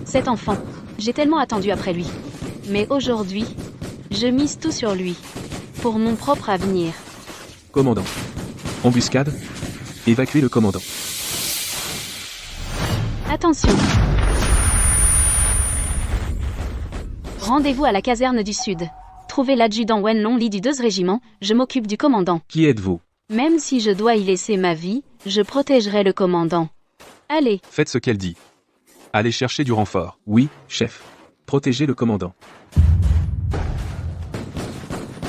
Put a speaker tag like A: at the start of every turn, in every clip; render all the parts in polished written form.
A: Cet enfant, j'ai tellement attendu après lui. Mais aujourd'hui, je mise tout sur lui. Pour mon propre avenir.
B: Commandant. Embuscade. Évacuez le commandant.
A: Attention. Rendez-vous à la caserne du Sud. Trouvez l'adjudant Wenlong Li du 2e régiment, je m'occupe du commandant.
B: Qui êtes-vous?
A: Même si je dois y laisser ma vie, je protégerai le commandant. Allez.
C: Faites ce qu'elle dit. Allez chercher du renfort.
B: Oui, chef. Protégez le commandant.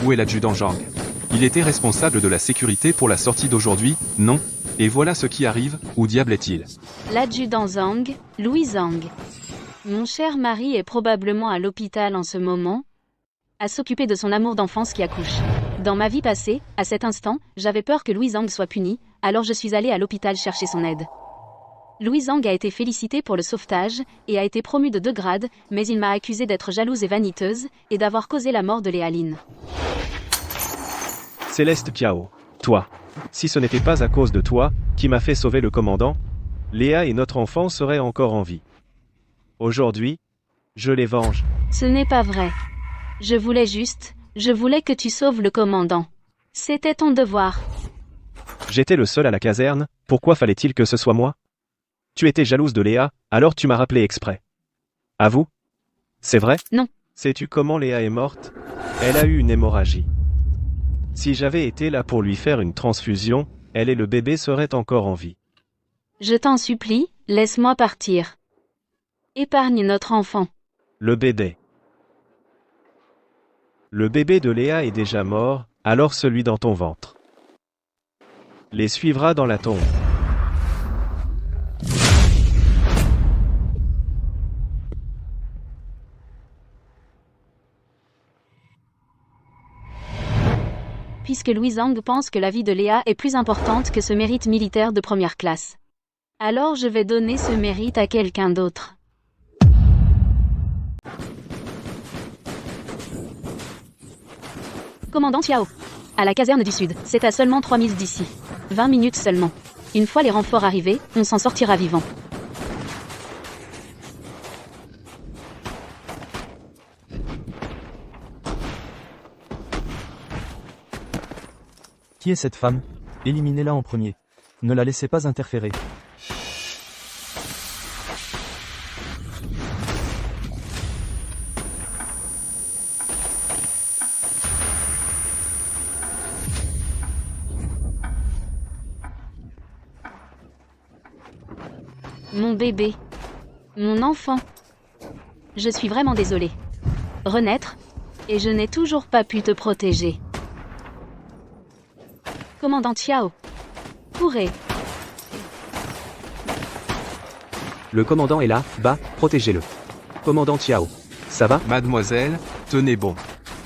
C: Où est l'adjudant Zhang? Il était responsable de la sécurité pour la sortie d'aujourd'hui, non? Et voilà ce qui arrive, où diable est-il?
A: L'adjudant Zhang, Louis Zhang. Mon cher mari est probablement à l'hôpital en ce moment, à s'occuper de son amour d'enfance qui accouche. Dans ma vie passée, à cet instant, j'avais peur que Louis Zhang soit puni, alors je suis allée à l'hôpital chercher son aide. Louis Zhang a été félicité pour le sauvetage, et a été promu de 2 grades, mais il m'a accusée d'être jalouse et vaniteuse, et d'avoir causé la mort de Léa Lin.
D: Céleste Kiao, toi. Si ce n'était pas à cause de toi, qui m'a fait sauver le commandant, Léa et notre enfant seraient encore en vie. Aujourd'hui, je les venge.
A: Ce n'est pas vrai. Je voulais que tu sauves le commandant. C'était ton devoir.
D: J'étais le seul à la caserne, pourquoi fallait-il que ce soit moi? Tu étais jalouse de Léa, alors tu m'as rappelé exprès. Avoue? C'est vrai?
A: Non.
D: Sais-tu comment Léa est morte? Elle a eu une hémorragie. Si j'avais été là pour lui faire une transfusion, elle et le bébé seraient encore en vie.
A: Je t'en supplie, laisse-moi partir. Épargne notre enfant.
D: Le bébé. Le bébé de Léa est déjà mort, alors celui dans ton ventre les suivra dans la tombe.
A: Puisque Louis Zhang pense que la vie de Léa est plus importante que ce mérite militaire de première classe. Alors je vais donner ce mérite à quelqu'un d'autre. Commandant Tiao. À la caserne du Sud, c'est à seulement 3 milles d'ici. 20 minutes seulement. Une fois les renforts arrivés, on s'en sortira vivant.
E: Qui est cette femme? Éliminez-la en premier. Ne la laissez pas interférer.
A: Mon bébé. Mon enfant. Je suis vraiment désolée. Renaître. Et je n'ai toujours pas pu te protéger. Commandant Tiao. Courez.
B: Le commandant est là, bas, protégez-le. Commandant Tiao. Ça va?
C: Mademoiselle, tenez bon.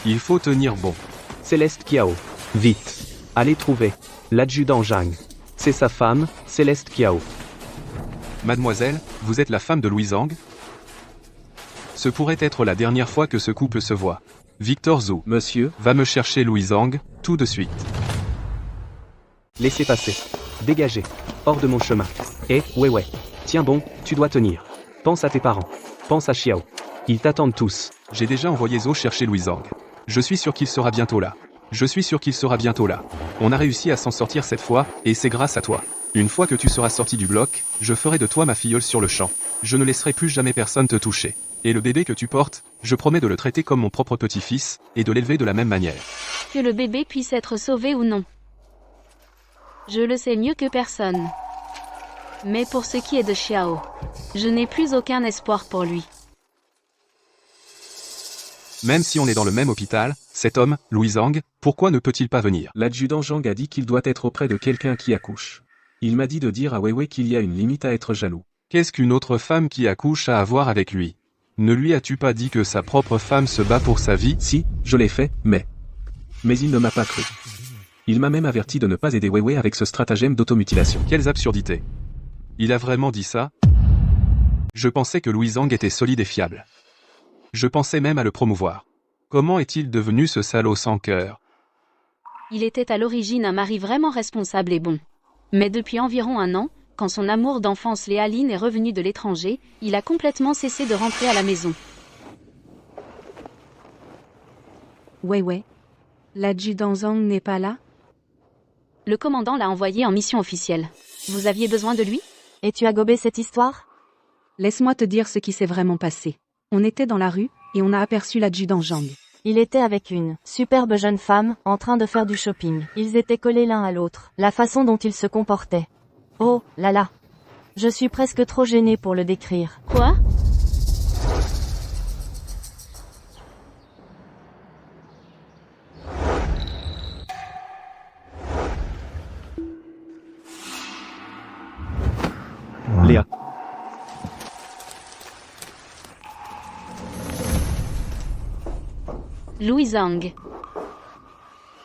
C: Il faut tenir bon.
B: Céleste Kiao. Vite. Allez trouver l'adjudant Zhang. C'est sa femme, Céleste Kiao.
C: Mademoiselle, vous êtes la femme de Louis Zhang? Ce pourrait être la dernière fois que ce couple se voit. Victor Zhou,
B: Monsieur,
C: va me chercher Louis Zhang, tout de suite.
B: laissez passer. Dégagez. Hors de mon chemin. Ouais. Tiens bon, tu dois tenir. Pense à tes parents. Pense à Xiao. Ils t'attendent tous.
C: J'ai déjà envoyé Zhou chercher Louis Zhang. Je suis sûr qu'il sera bientôt là. On a réussi à s'en sortir cette fois, et c'est grâce à toi. Une fois que tu seras sorti du bloc, je ferai de toi ma filleule sur le champ. Je ne laisserai plus jamais personne te toucher. Et le bébé que tu portes, je promets de le traiter comme mon propre petit-fils, et de l'élever de la même manière.
A: Que le bébé puisse être sauvé ou non. Je le sais mieux que personne. Mais pour ce qui est de Xiao, je n'ai plus aucun espoir pour lui.
C: Même si on est dans le même hôpital, cet homme, Louis Zhang, pourquoi ne peut-il pas venir?
B: L'adjudant Zhang a dit qu'il doit être auprès de quelqu'un qui accouche. Il m'a dit de dire à Weiwei qu'il y a une limite à être jaloux.
C: Qu'est-ce qu'une autre femme qui accouche a à voir avec lui? Ne lui as-tu pas dit que sa propre femme se bat pour sa vie?
B: Si, je l'ai fait, mais il ne m'a pas cru. Il m'a même averti de ne pas aider Weiwei avec ce stratagème d'automutilation.
C: Quelles absurdités! Il a vraiment dit ça? Je pensais que Louis Zhang était solide et fiable. Je pensais même à le promouvoir. Comment est-il devenu ce salaud sans cœur?
A: Il était à l'origine un mari vraiment responsable et bon. Mais depuis environ 1 an, Quand son amour d'enfance Léa Lynn est revenu de l'étranger, il a complètement cessé de rentrer à la maison.
F: Ouais. L'adjudant Zhang n'est pas là?
A: Le commandant l'a envoyé en mission officielle. Vous aviez besoin de lui?
G: Et tu as gobé cette histoire?
F: Laisse-moi te dire ce qui s'est vraiment passé. On était dans la rue, et on a aperçu l'adjudant Zhang.
G: Il était avec une superbe jeune femme, en train de faire du shopping. Ils étaient collés l'un à l'autre. La façon dont ils se comportaient. Oh, là là. Je suis presque trop gênée pour le décrire.
A: Quoi?
D: Léa.
A: Louis Zhang.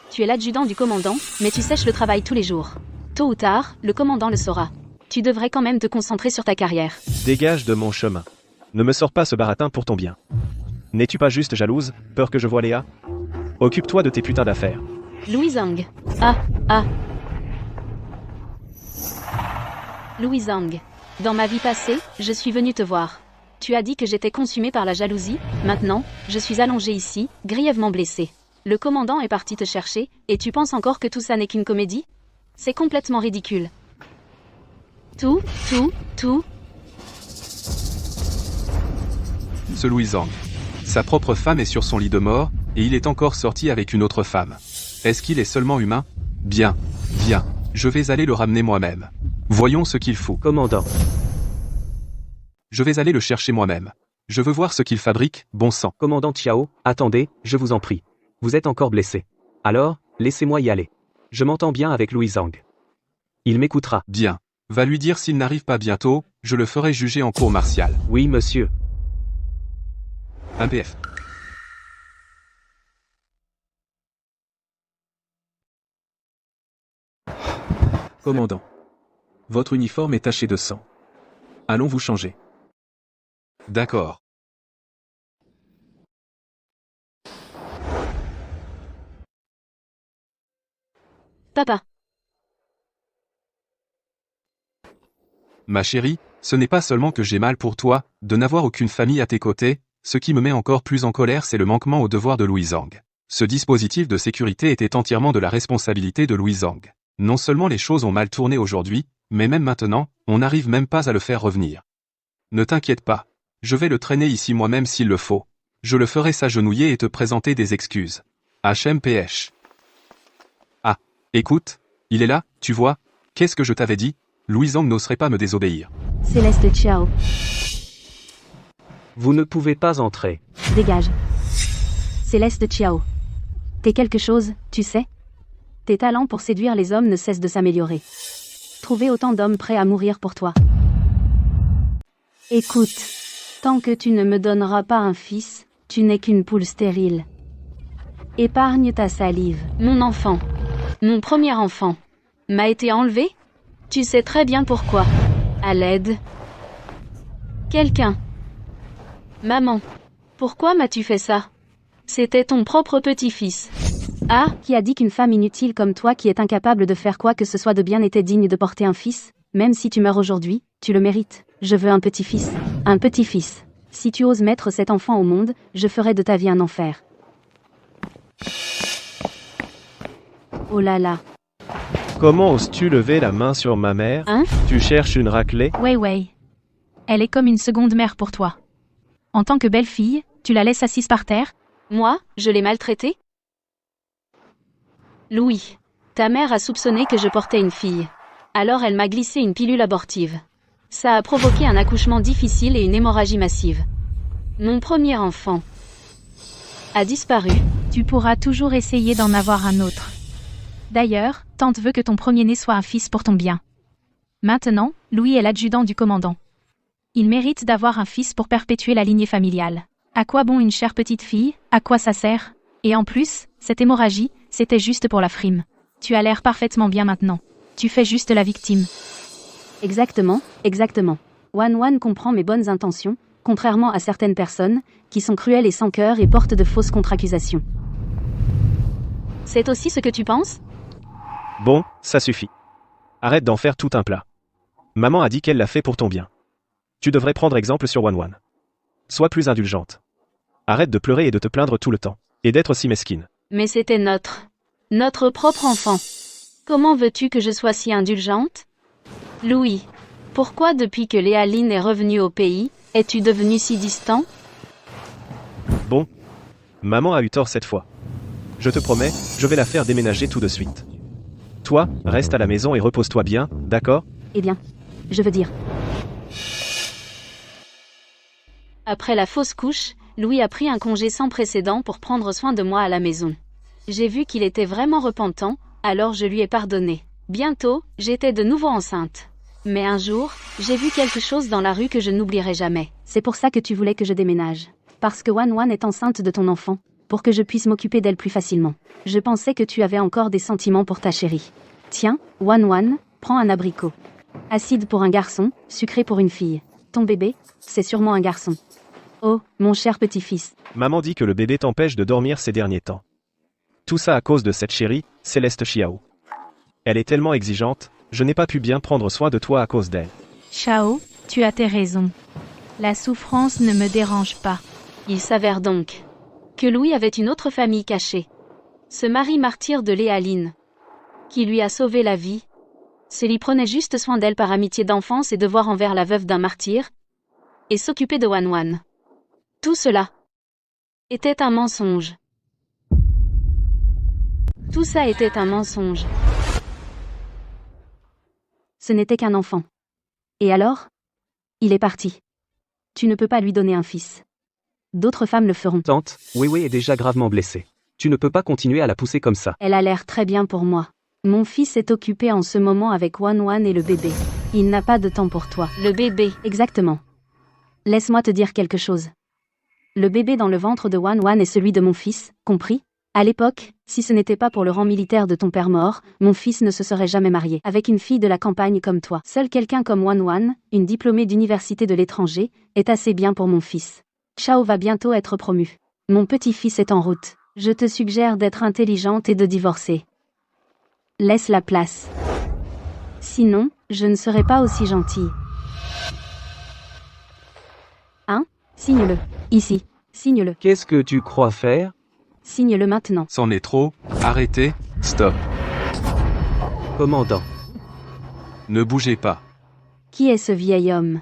A: Tu es l'adjudant du commandant, mais tu sèches le travail tous les jours. Tôt ou tard, le commandant le saura. Tu devrais quand même te concentrer sur ta carrière.
D: Dégage de mon chemin. Ne me sors pas ce baratin pour ton bien. N'es-tu pas juste jalouse, peur que je voie Léa? Occupe-toi de tes putains d'affaires.
A: Louis Zhang. Louis Zhang. Dans ma vie passée, je suis venu te voir. Tu as dit que j'étais consumé par la jalousie, maintenant, je suis allongé ici, grièvement blessé. Le commandant est parti te chercher, et tu penses encore que tout ça n'est qu'une comédie? C'est complètement ridicule. Tout.
C: Ce Louis Zhang. Sa propre femme est sur son lit de mort, et il est encore sorti avec une autre femme. Est-ce qu'il est seulement humain? Bien. Je vais aller le ramener moi-même. Voyons ce qu'il fout.
B: Commandant.
C: Je vais aller le chercher moi-même. Je veux voir ce qu'il fabrique, bon sang.
B: Commandant Chiao, attendez, je vous en prie. Vous êtes encore blessé. Alors, laissez-moi y aller. Je m'entends bien avec Louis Zhang. Il m'écoutera.
C: Bien. Va lui dire s'il n'arrive pas bientôt, je le ferai juger en cour martiale.
B: Oui, monsieur.
C: Un PF.
H: Commandant. Votre uniforme est taché de sang. Allons vous changer.
C: D'accord.
A: Papa.
C: Ma chérie, ce n'est pas seulement que j'ai mal pour toi, de n'avoir aucune famille à tes côtés, ce qui me met encore plus en colère c'est le manquement au devoir de Louis Zhang. Ce dispositif de sécurité était entièrement de la responsabilité de Louis Zhang. Non seulement les choses ont mal tourné aujourd'hui, mais même maintenant, on n'arrive même pas à le faire revenir. Ne t'inquiète pas. Je vais le traîner ici moi-même s'il le faut. Je le ferai s'agenouiller et te présenter des excuses. HMPH. Ah, écoute, il est là, tu vois, qu'est-ce que je t'avais dit? Louis Zhang n'oserait pas me désobéir.
A: Céleste Chiao.
B: Vous ne pouvez pas entrer.
A: Dégage. Céleste Chiao. T'es quelque chose, tu sais? Tes talents pour séduire les hommes ne cessent de s'améliorer. Trouver autant d'hommes prêts à mourir pour toi. Écoute, tant que tu ne me donneras pas un fils, tu n'es qu'une poule stérile. Épargne ta salive. Mon enfant, mon premier enfant, m'a été enlevé? Tu sais très bien pourquoi. À l'aide. Quelqu'un. Maman, pourquoi m'as-tu fait ça? C'était ton propre petit-fils. Ah, qui a dit qu'une femme inutile comme toi qui est incapable de faire quoi que ce soit de bien était digne de porter un fils? Même si tu meurs aujourd'hui, tu le mérites. Je veux un petit-fils. Un petit-fils. Si tu oses mettre cet enfant au monde, je ferai de ta vie un enfer. Oh là là.
D: Comment oses-tu lever la main sur ma mère?
A: Hein?
D: Tu cherches une raclée?
I: Ouais. Elle est comme une seconde mère pour toi. En tant que belle-fille, tu la laisses assise par terre?
A: Moi, je l'ai maltraitée? Louis, ta mère a soupçonné que je portais une fille. Alors elle m'a glissé une pilule abortive. Ça a provoqué un accouchement difficile et une hémorragie massive. Mon premier enfant a disparu.
I: Tu pourras toujours essayer d'en avoir un autre. D'ailleurs, tante veut que ton premier-né soit un fils pour ton bien. Maintenant, Louis est l'adjudant du commandant. Il mérite d'avoir un fils pour perpétuer la lignée familiale. À quoi bon une chère petite fille? À quoi ça sert? Et en plus, cette hémorragie, c'était juste pour la frime. Tu as l'air parfaitement bien maintenant. Tu fais juste la victime.
A: Exactement. Wan comprend mes bonnes intentions, contrairement à certaines personnes, qui sont cruelles et sans cœur et portent de fausses contre-accusations. C'est aussi ce que tu penses?
D: Bon, ça suffit. Arrête d'en faire tout un plat. Maman a dit qu'elle l'a fait pour ton bien. Tu devrais prendre exemple sur Wan. Sois plus indulgente. Arrête de pleurer et de te plaindre tout le temps. Et d'être si mesquine.
A: Mais c'était notre propre enfant. Comment veux-tu que je sois si indulgente? Louis, pourquoi depuis que Léa Lynn est revenue au pays, es-tu devenu si distant?
D: Bon. Maman a eu tort cette fois. Je te promets, je vais la faire déménager tout de suite. Toi, reste à la maison et repose-toi bien, d'accord?
F: Eh bien, je veux dire.
A: Après la fausse couche, Louis a pris un congé sans précédent pour prendre soin de moi à la maison. J'ai vu qu'il était vraiment repentant, alors je lui ai pardonné. Bientôt, j'étais de nouveau enceinte. Mais un jour, j'ai vu quelque chose dans la rue que je n'oublierai jamais.
F: C'est pour ça que tu voulais que je déménage. Parce que Wan est enceinte de ton enfant, pour que je puisse m'occuper d'elle plus facilement. Je pensais que tu avais encore des sentiments pour ta chérie. Tiens, Wan, prends un abricot. Acide pour un garçon, sucré pour une fille. Ton bébé, c'est sûrement un garçon. Oh, mon cher petit-fils.
D: Maman dit que le bébé t'empêche de dormir ces derniers temps. Tout ça à cause de cette chérie, Céleste Xiao. Elle est tellement exigeante, je n'ai pas pu bien prendre soin de toi à cause d'elle.
I: Chao, tu as tes raisons. La souffrance ne me dérange pas.
A: Il s'avère donc que Louis avait une autre famille cachée. Ce mari martyr de Léa Lynn, qui lui a sauvé la vie. Celui prenait juste soin d'elle par amitié d'enfance et devoir envers la veuve d'un martyr, et s'occuper de Wan. Tout cela était un mensonge. Tout ça était un mensonge.
F: Ce n'était qu'un enfant. Et alors? Il est parti. Tu ne peux pas lui donner un fils. D'autres femmes le feront.
B: Tante, Weiwei est déjà gravement blessée. Tu ne peux pas continuer à la pousser comme ça.
F: Elle a l'air très bien pour moi. Mon fils est occupé en ce moment avec Wan et le bébé. Il n'a pas de temps pour toi.
A: Le bébé.
F: Exactement. Laisse-moi te dire quelque chose. Le bébé dans le ventre de Wan est celui de mon fils, compris? À l'époque, si ce n'était pas pour le rang militaire de ton père mort, mon fils ne se serait jamais marié avec une fille de la campagne comme toi. Seul quelqu'un comme Wan, une diplômée d'université de l'étranger, est assez bien pour mon fils. Chao va bientôt être promu. Mon petit-fils est en route. Je te suggère d'être intelligente et de divorcer. Laisse la place. Sinon, je ne serai pas aussi gentille. Hein? Signe-le. Ici. Signe-le.
B: Qu'est-ce que tu crois faire?
F: Signe-le maintenant.
C: C'en est trop, arrêtez, stop.
B: Commandant.
C: Ne bougez pas.
F: Qui est ce vieil homme?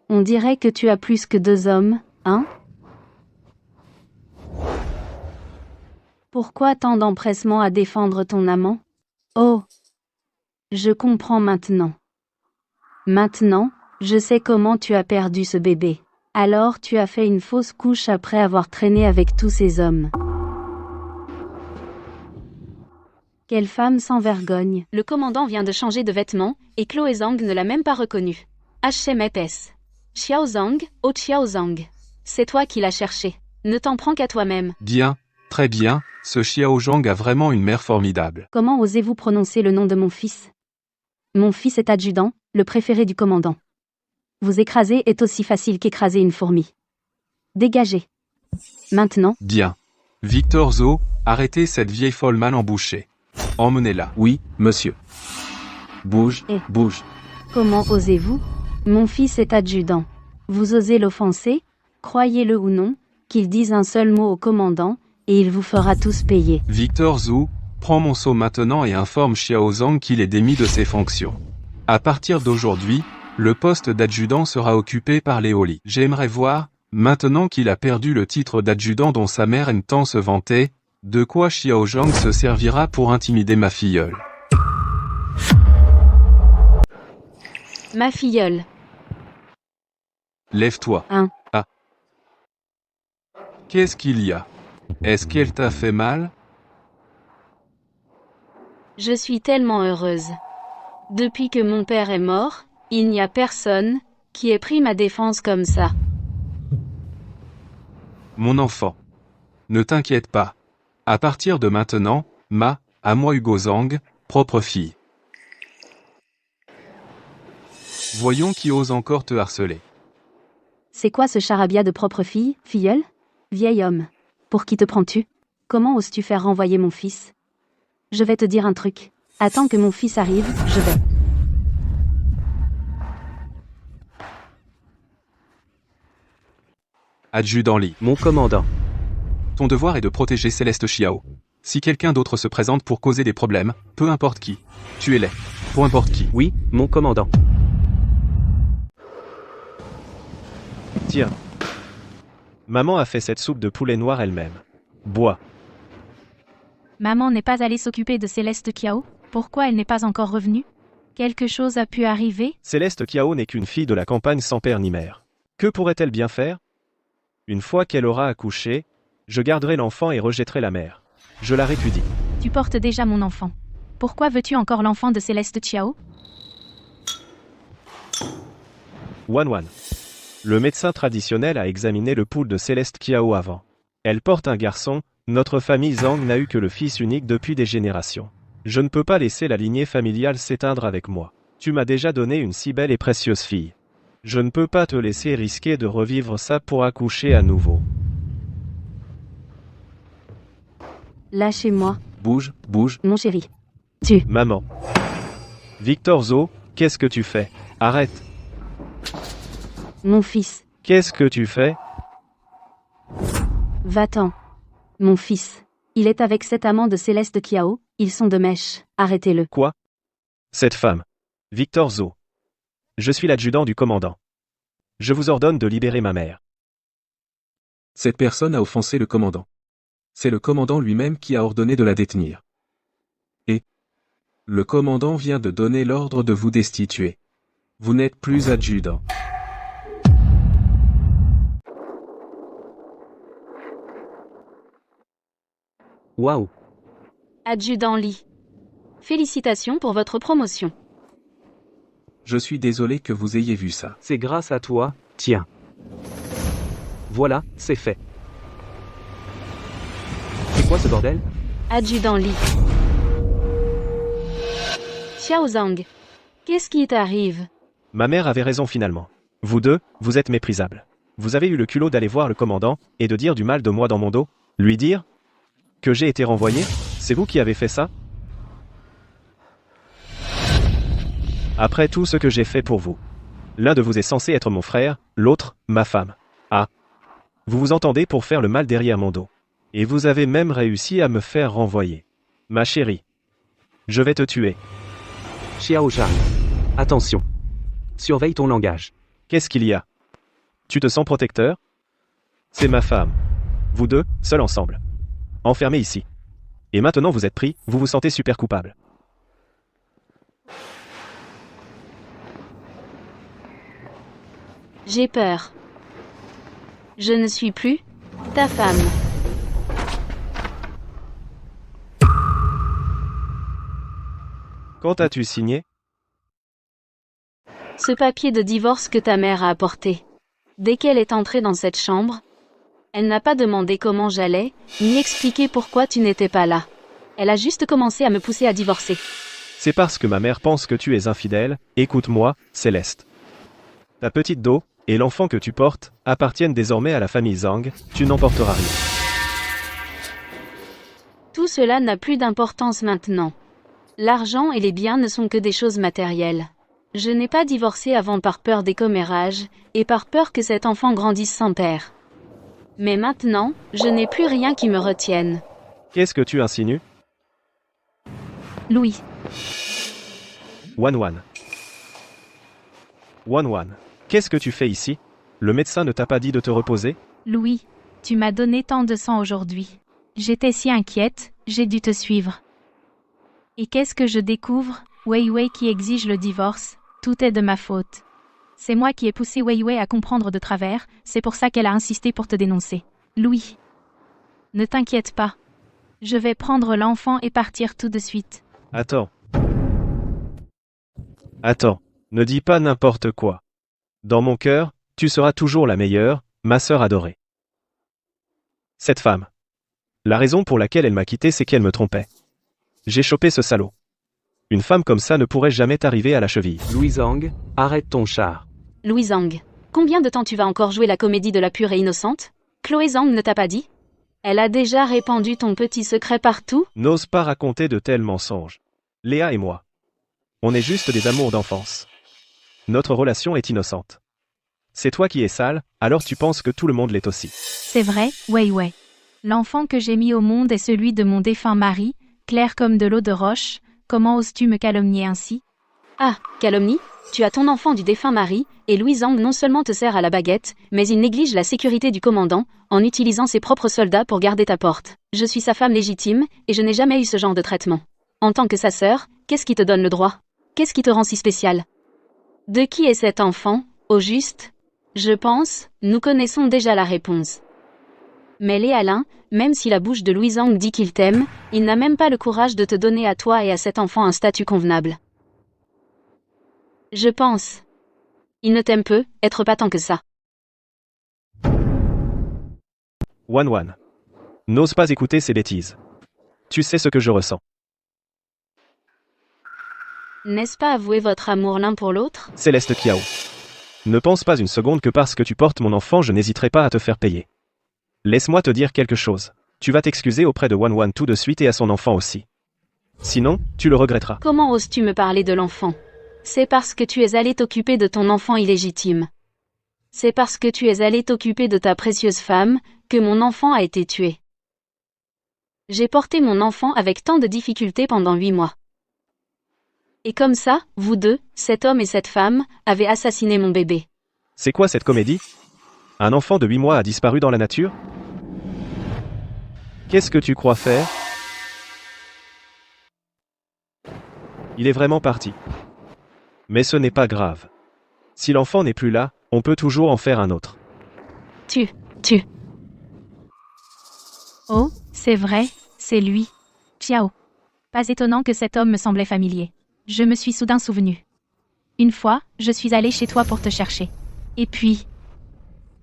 F: On dirait que tu as plus que 2 hommes, hein? Pourquoi tant d'empressement à défendre ton amant? Oh! Je comprends maintenant. Maintenant, je sais comment tu as perdu ce bébé. Alors tu as fait une fausse couche après avoir traîné avec tous ces hommes. Quelle femme sans vergogne.
A: Le commandant vient de changer de vêtements, et Chloé Zhang ne l'a même pas reconnu. HMS. Xiao Zhang, oh Xiao Zhang. C'est toi qui l'as cherché. Ne t'en prends qu'à toi-même.
C: Bien, très bien, ce Xiao Zhang a vraiment une mère formidable.
F: Comment osez-vous prononcer le nom de mon fils? Mon fils est adjudant, le préféré du commandant. Vous écraser est aussi facile qu'écraser une fourmi. Dégagez. Maintenant.
C: Bien. Victor Zo, arrêtez cette vieille folle mal embouchée. Emmenez-la.
H: Oui, monsieur. Bouge,
F: Eh.
H: bouge.
F: Comment osez-vous? Mon fils est adjudant. Vous osez l'offenser? Croyez-le ou non, qu'il dise un seul mot au commandant, et il vous fera tous payer.
C: Victor Zhu, prends mon sceau maintenant et informe Xiao Zhang qu'il est démis de ses fonctions. À partir d'aujourd'hui, le poste d'adjudant sera occupé par Léo Li. J'aimerais voir, maintenant qu'il a perdu le titre d'adjudant dont sa mère aime tant se vanter, de quoi Xiao Zhang se servira pour intimider ma filleule.
A: Ma filleule.
C: Lève-toi.
F: Hein?
C: Ah. Qu'est-ce qu'il y a? Est-ce qu'elle t'a fait mal?
A: Je suis tellement heureuse. Depuis que mon père est mort, il n'y a personne qui ait pris ma défense comme ça.
C: Mon enfant. Ne t'inquiète pas. À partir de maintenant, à moi Hugo Zhang, propre fille. Voyons qui ose encore te harceler.
F: C'est quoi ce charabia de propre fille, filleule? Vieil homme. Pour qui te prends-tu? Comment oses-tu faire renvoyer mon fils? Je vais te dire un truc. Attends que mon fils arrive, je vais.
C: Adjudant Lee.
B: Mon commandant.
C: Ton devoir est de protéger Céleste Chiao. Si quelqu'un d'autre se présente pour causer des problèmes, peu importe qui, tu es laid. Peu importe qui.
B: Oui, mon commandant.
D: Tiens. Maman a fait cette soupe de poulet noir elle-même. Bois.
I: Maman n'est pas allée s'occuper de Céleste Kiao? Pourquoi elle n'est pas encore revenue? Quelque chose a pu arriver?
D: Céleste Kiao n'est qu'une fille de la campagne sans père ni mère. Que pourrait-elle bien faire? Une fois qu'elle aura accouché, je garderai l'enfant et rejetterai la mère. Je la répudie.
I: Tu portes déjà mon enfant. Pourquoi veux-tu encore l'enfant de Céleste Chiao?
D: Wan. Le médecin traditionnel a examiné le pouls de Céleste Kiao avant. Elle porte un garçon, notre famille Zhang n'a eu que le fils unique depuis des générations. Je ne peux pas laisser la lignée familiale s'éteindre avec moi. Tu m'as déjà donné une si belle et précieuse fille. Je ne peux pas te laisser risquer de revivre ça pour accoucher à nouveau.
F: Lâchez-moi,
H: Bouge, bouge.
F: mon chéri.
D: Maman. Victor Zo, qu'est-ce que tu fais? Arrête.
F: Mon fils.
D: Qu'est-ce que tu fais?
F: Va-t'en. Mon fils. Il est avec cet amant de Céleste Kiao, ils sont de mèche. Arrêtez-le.
D: Quoi? Cette femme. Victor Zo. Je suis l'adjudant du commandant. Je vous ordonne de libérer ma mère.
H: Cette personne a offensé le commandant. C'est le commandant lui-même qui a ordonné de la détenir. Et le commandant vient de donner l'ordre de vous destituer. Vous n'êtes plus adjudant.
B: Waouh.
A: Adjudant Lee. Félicitations pour votre promotion.
H: Je suis désolé que vous ayez vu ça.
B: C'est grâce à toi, tiens. Voilà, c'est fait. C'est quoi ce bordel?
A: Adjudant Lee. Xiao Zhang. Qu'est-ce qui t'arrive?
D: Ma mère avait raison finalement. Vous deux, vous êtes méprisables. Vous avez eu le culot d'aller voir le commandant et de dire du mal de moi dans mon dos? Lui dire que j'ai été renvoyé? C'est vous qui avez fait ça? Après tout ce que j'ai fait pour vous. L'un de vous est censé être mon frère, l'autre, ma femme. Ah. Vous vous entendez pour faire le mal derrière mon dos. Et vous avez même réussi à me faire renvoyer. Ma chérie. Je vais te tuer.
B: Xiao Zhang. Attention. Surveille ton langage.
D: Qu'est-ce qu'il y a? Tu te sens protecteur? C'est ma femme. Vous deux, seuls ensemble. Enfermés ici. Et maintenant vous êtes pris, vous vous sentez super coupable.
A: J'ai peur. Je ne suis plus ta femme.
D: Quand as-tu signé?
A: Ce papier de divorce que ta mère a apporté. Dès qu'elle est entrée dans cette chambre, elle n'a pas demandé comment j'allais, ni expliqué pourquoi tu n'étais pas là. Elle a juste commencé à me pousser à divorcer.
D: C'est parce que ma mère pense que tu es infidèle, écoute-moi, Céleste. Ta petite Do, et l'enfant que tu portes, appartiennent désormais à la famille Zhang, tu n'en porteras rien.
A: Tout cela n'a plus d'importance maintenant. L'argent et les biens ne sont que des choses matérielles. Je n'ai pas divorcé avant par peur des commérages, et par peur que cet enfant grandisse sans père. Mais maintenant, je n'ai plus rien qui me retienne.
D: Qu'est-ce que tu insinues?
I: Louis.
D: Wan. Qu'est-ce que tu fais ici? Le médecin ne t'a pas dit de te reposer?
I: Louis, tu m'as donné tant de sang aujourd'hui. J'étais si inquiète, j'ai dû te suivre. Et qu'est-ce que je découvre? Wei Wei qui exige le divorce, tout est de ma faute. C'est moi qui ai poussé Wei Wei à comprendre de travers, c'est pour ça qu'elle a insisté pour te dénoncer. Louis. Ne t'inquiète pas. Je vais prendre l'enfant et partir tout de suite.
D: Attends, ne dis pas n'importe quoi. Dans mon cœur, tu seras toujours la meilleure, ma sœur adorée. Cette femme. La raison pour laquelle elle m'a quitté, c'est qu'elle me trompait. J'ai chopé ce salaud. Une femme comme ça ne pourrait jamais t'arriver à la cheville.
B: Louis Zhang, arrête ton char.
A: Louis Zhang. Combien de temps tu vas encore jouer la comédie de la pure et innocente? Chloé Zhang ne t'a pas dit? Elle a déjà répandu ton petit secret partout?
D: N'ose pas raconter de tels mensonges. Léa et moi. On est juste des amours d'enfance. Notre relation est innocente. C'est toi qui es sale, alors tu penses que tout le monde l'est aussi.
I: C'est vrai, Wei Wei. L'enfant que j'ai mis au monde est celui de mon défunt mari, clair comme de l'eau de roche. Comment oses-tu me calomnier ainsi?
A: Ah, calomnie? Tu as ton enfant du défunt mari, et Louis Zhang non seulement te sert à la baguette, mais il néglige la sécurité du commandant, en utilisant ses propres soldats pour garder ta porte. Je suis sa femme légitime, et je n'ai jamais eu ce genre de traitement. En tant que sa sœur, qu'est-ce qui te donne le droit? Qu'est-ce qui te rend si spécial? De qui est cet enfant, au juste? Je pense, nous connaissons déjà la réponse. Mais Lé Alain, même si la bouche de Louis Zhang dit qu'il t'aime, il n'a même pas le courage de te donner à toi et à cet enfant un statut convenable. Je pense. Il ne t'aime peu, être pas tant que ça.
D: Wan Wan. N'ose pas écouter ces bêtises. Tu sais ce que je ressens.
A: N'est-ce pas avouer votre amour l'un pour l'autre?
D: Céleste Kiao. Ne pense pas une seconde que parce que tu portes mon enfant je n'hésiterai pas à te faire payer. Laisse-moi te dire quelque chose. Tu vas t'excuser auprès de Wan Wan tout de suite et à son enfant aussi. Sinon, tu le regretteras.
A: Comment oses-tu me parler de l'enfant? C'est parce que tu es allé t'occuper de ton enfant illégitime. C'est parce que tu es allé t'occuper de ta précieuse femme, que mon enfant a été tué. J'ai porté mon enfant avec tant de difficultés pendant 8 mois. Et comme ça, vous deux, cet homme et cette femme, avez assassiné mon bébé.
D: C'est quoi cette comédie? Un enfant de 8 mois a disparu dans la nature? Qu'est-ce que tu crois faire? Il est vraiment parti. Mais ce n'est pas grave. Si l'enfant n'est plus là, on peut toujours en faire un autre.
A: Tu.
I: Oh, c'est vrai, c'est lui. Ciao. Pas étonnant que cet homme me semblait familier. Je me suis soudain souvenu. Une fois, je suis allée chez toi pour te chercher. Et puis,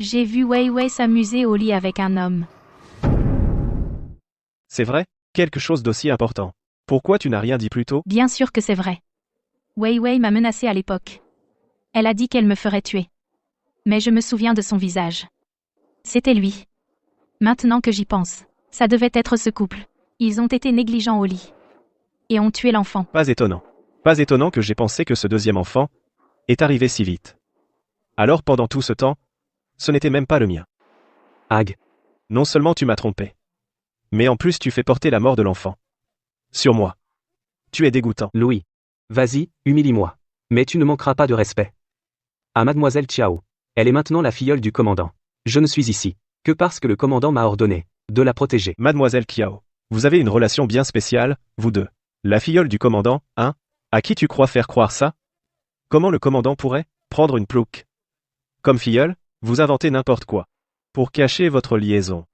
I: j'ai vu Wei Wei s'amuser au lit avec un homme.
D: C'est vrai? Quelque chose d'aussi important. Pourquoi tu n'as rien dit plus tôt?
I: Bien sûr que c'est vrai. Wei Wei m'a menacée à l'époque. Elle a dit qu'elle me ferait tuer. Mais je me souviens de son visage. C'était lui. Maintenant que j'y pense, ça devait être ce couple. Ils ont été négligents au lit. Et ont tué l'enfant.
D: Pas étonnant. Pas étonnant que j'ai pensé que ce deuxième enfant est arrivé si vite. Alors pendant tout ce temps, ce n'était même pas le mien.
B: Ag.
D: Non seulement tu m'as trompé, mais en plus tu fais porter la mort de l'enfant. Sur moi. Tu es dégoûtant.
B: Louis. Vas-y, humilie-moi. Mais tu ne manqueras pas de respect. À Mademoiselle Chiao. Elle est maintenant la filleule du commandant. Je ne suis ici que parce que le commandant m'a ordonné de la protéger.
D: Mademoiselle Kiao, vous avez une relation bien spéciale, vous deux. La filleule du commandant, hein? À qui tu crois faire croire ça? Comment le commandant pourrait prendre une plouc? Comme filleule, vous inventez n'importe quoi. Pour cacher votre liaison.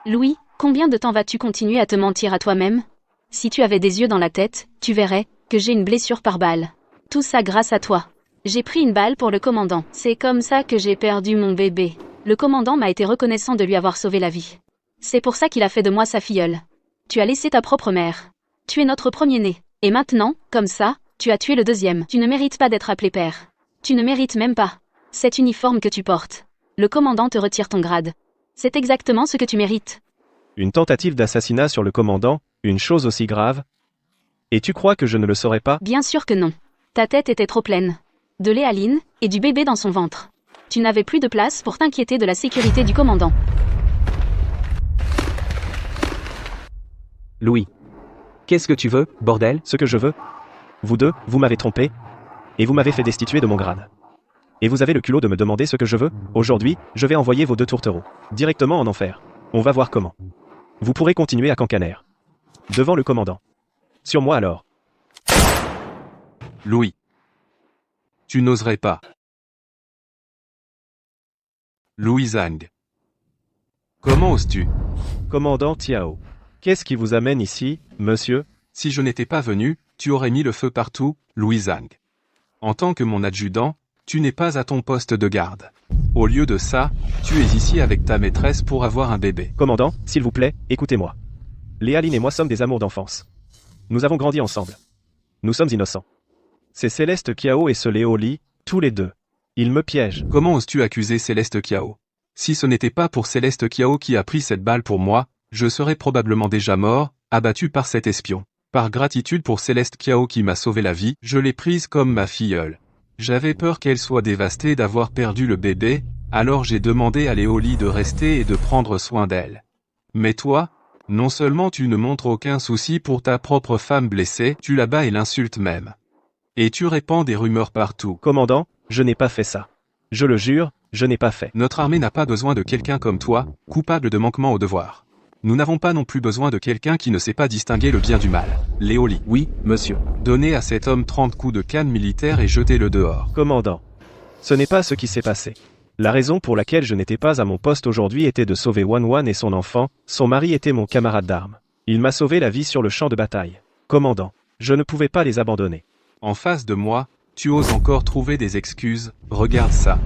A: Louis, combien de temps vas-tu continuer à te mentir à toi-même? Si tu avais des yeux dans la tête, tu verrais que j'ai une blessure par balle. Tout ça grâce à toi. J'ai pris une balle pour le commandant. C'est comme ça que j'ai perdu mon bébé. Le commandant m'a été reconnaissant de lui avoir sauvé la vie. C'est pour ça qu'il a fait de moi sa filleule. Tu as laissé ta propre mère. Tu es notre premier-né. Et maintenant, comme ça, tu as tué le deuxième. Tu ne mérites pas d'être appelé père. Tu ne mérites même pas cet uniforme que tu portes. Le commandant te retire ton grade. C'est exactement ce que tu mérites.
D: Une tentative d'assassinat sur le commandant, une chose aussi grave? Et tu crois que je ne le saurais pas?
A: Bien sûr que non. Ta tête était trop pleine. De Léaline, et du bébé dans son ventre. Tu n'avais plus de place pour t'inquiéter de la sécurité du commandant.
B: Louis. Qu'est-ce que tu veux, bordel?
D: Ce que je veux? Vous deux, vous m'avez trompé. Et vous m'avez fait destituer de mon grade. Et vous avez le culot de me demander ce que je veux? Aujourd'hui, je vais envoyer vos deux tourtereaux directement en enfer. On va voir comment. Vous pourrez continuer à Cancaner. Devant le commandant. Sur moi alors.
C: Louis. Tu n'oserais pas. Louis Zhang. Comment oses-tu?
D: Commandant Tiao. Qu'est-ce qui vous amène ici, monsieur?
C: Si je n'étais pas venu, tu aurais mis le feu partout, Louis Zhang. En tant que mon adjudant, tu n'es pas à ton poste de garde. Au lieu de ça, tu es ici avec ta maîtresse pour avoir un bébé.
D: Commandant, s'il vous plaît, écoutez-moi. Léaline et moi sommes des amours d'enfance. Nous avons grandi ensemble. Nous sommes innocents. C'est Céleste Kiao et ce Léo Li, tous les deux. Ils me piègent.
C: Comment oses-tu accuser Céleste Kiao? Si ce n'était pas pour Céleste Kiao qui a pris cette balle pour moi, je serais probablement déjà mort, abattu par cet espion. Par gratitude pour Céleste Kiao qui m'a sauvé la vie, je l'ai prise comme ma filleule. J'avais peur qu'elle soit dévastée d'avoir perdu le bébé, alors j'ai demandé à Léolie de rester et de prendre soin d'elle. Mais toi, non seulement tu ne montres aucun souci pour ta propre femme blessée, tu la bats et l'insultes même. Et tu répands des rumeurs partout.
D: Commandant, je n'ai pas fait ça. Je le jure, je n'ai pas fait.
C: Notre armée n'a pas besoin de quelqu'un comme toi, coupable de manquement au devoir. Nous n'avons pas non plus besoin de quelqu'un qui ne sait pas distinguer le bien du mal. Léolie.
H: Oui, monsieur.
C: Donnez à cet homme 30 coups de canne militaire et jetez-le dehors.
D: Commandant, ce n'est pas ce qui s'est passé. La raison pour laquelle je n'étais pas à mon poste aujourd'hui était de sauver Wan et son enfant, son mari était mon camarade d'armes. Il m'a sauvé la vie sur le champ de bataille. Commandant, je ne pouvais pas les abandonner.
C: En face de moi, tu oses encore trouver des excuses, regarde ça.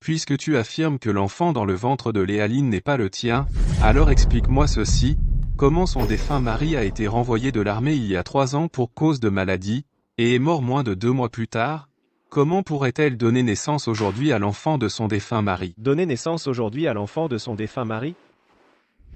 C: Puisque tu affirmes que l'enfant dans le ventre de Léaline n'est pas le tien, alors explique-moi ceci, comment son défunt mari a été renvoyé de l'armée il y a 3 ans pour cause de maladie, et est mort moins de 2 mois plus tard? Comment pourrait-elle donner naissance aujourd'hui à l'enfant de son défunt mari?
D: Donner naissance aujourd'hui à l'enfant de son défunt mari?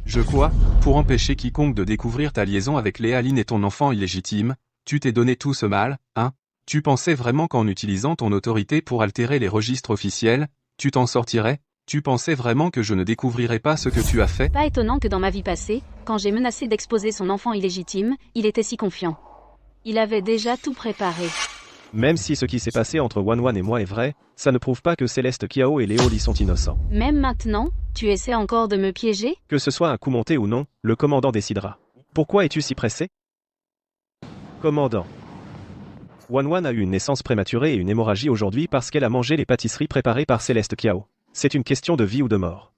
C: Je crois, pour empêcher quiconque de découvrir ta liaison avec Léaline et ton enfant illégitime, tu t'es donné tout ce mal, hein? Tu pensais vraiment qu'en utilisant ton autorité pour altérer les registres officiels, tu t'en sortirais? Tu pensais vraiment que je ne découvrirais pas ce que tu as fait?
A: Pas étonnant que dans ma vie passée, quand j'ai menacé d'exposer son enfant illégitime, il était si confiant. Il avait déjà tout préparé.
D: Même si ce qui s'est passé entre Wan et moi est vrai, ça ne prouve pas que Céleste Kiao et Léolie sont innocents.
A: Même maintenant, tu essaies encore de me piéger?
D: Que ce soit un coup monté ou non, le commandant décidera. Pourquoi es-tu si pressé? Commandant. Wan a eu une naissance prématurée et une hémorragie aujourd'hui parce qu'elle a mangé les pâtisseries préparées par Céleste Kiao. C'est une question de vie ou de mort.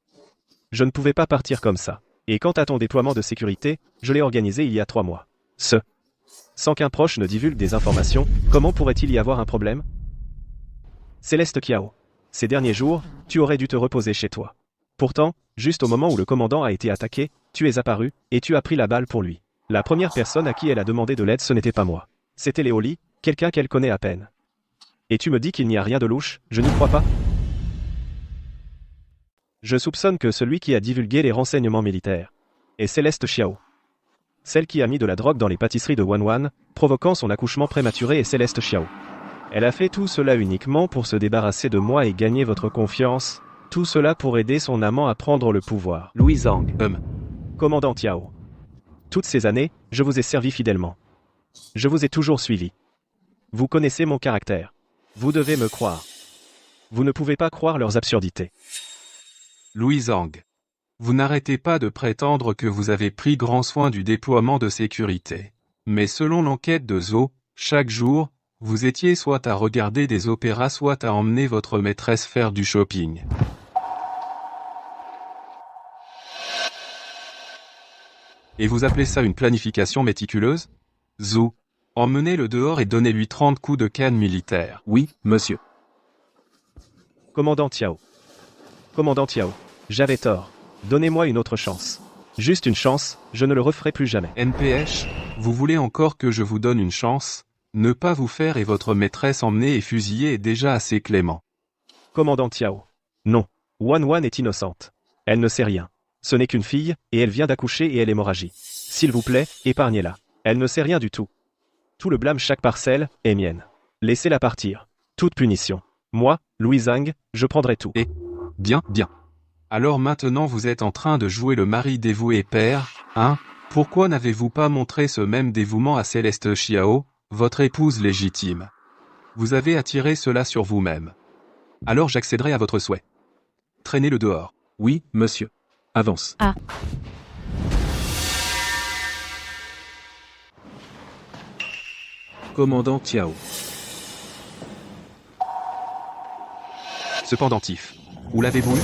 D: Je ne pouvais pas partir comme ça. Et quant à ton déploiement de sécurité, je l'ai organisé il y a 3 mois. Sans qu'un proche ne divulgue des informations, comment pourrait-il y avoir un problème? Céleste Kiao. Ces derniers jours, tu aurais dû te reposer chez toi. Pourtant, juste au moment où le commandant a été attaqué, tu es apparu, et tu as pris la balle pour lui. La première personne à qui elle a demandé de l'aide, ce n'était pas moi. C'était Léolie, quelqu'un qu'elle connaît à peine. Et tu me dis qu'il n'y a rien de louche, je n'y crois pas? Je soupçonne que celui qui a divulgué les renseignements militaires est Céleste Chiao. Celle qui a mis de la drogue dans les pâtisseries de Wan, provoquant son accouchement prématuré est Céleste Chiao. Elle a fait tout cela uniquement pour se débarrasser de moi et gagner votre confiance, tout cela pour aider son amant à prendre le pouvoir.
B: Louis Zhang.
D: Commandant Tiao. Toutes ces années, je vous ai servi fidèlement. Je vous ai toujours suivi. Vous connaissez mon caractère. Vous devez me croire. Vous ne pouvez pas croire leurs absurdités.
C: Louis Zhang. Vous n'arrêtez pas de prétendre que vous avez pris grand soin du déploiement de sécurité. Mais selon l'enquête de Zo, chaque jour, vous étiez soit à regarder des opéras soit à emmener votre maîtresse faire du shopping. Et vous appelez ça une planification méticuleuse? Zo, emmenez-le dehors et donnez-lui 30 coups de canne militaire.
H: Oui, monsieur.
D: Commandant Tiao. Commandant Tiao, j'avais tort. Donnez-moi une autre chance. Juste une chance, je ne le referai plus jamais.
C: NPH, vous voulez encore que je vous donne une chance? Ne pas vous faire et votre maîtresse emmener et fusiller est déjà assez clément.
D: Commandant Tiao. Non. Wan est innocente. Elle ne sait rien. Ce n'est qu'une fille, et elle vient d'accoucher et elle hémorragie. S'il vous plaît, épargnez-la. Elle ne sait rien du tout. Tout le blâme, chaque parcelle, est mienne. Laissez-la partir. Toute punition. Moi, Louis Zhang, je prendrai tout.
C: Et bien. Alors maintenant vous êtes en train de jouer le mari dévoué père, hein? Pourquoi n'avez-vous pas montré ce même dévouement à Céleste Chiao, votre épouse légitime? Vous avez attiré cela sur vous-même. Alors j'accéderai à votre souhait. Traînez-le dehors.
H: Oui, monsieur. Avance.
I: Ah.
H: Commandant Tiao.
C: Ce pendentif. Où l'avez-vous eu?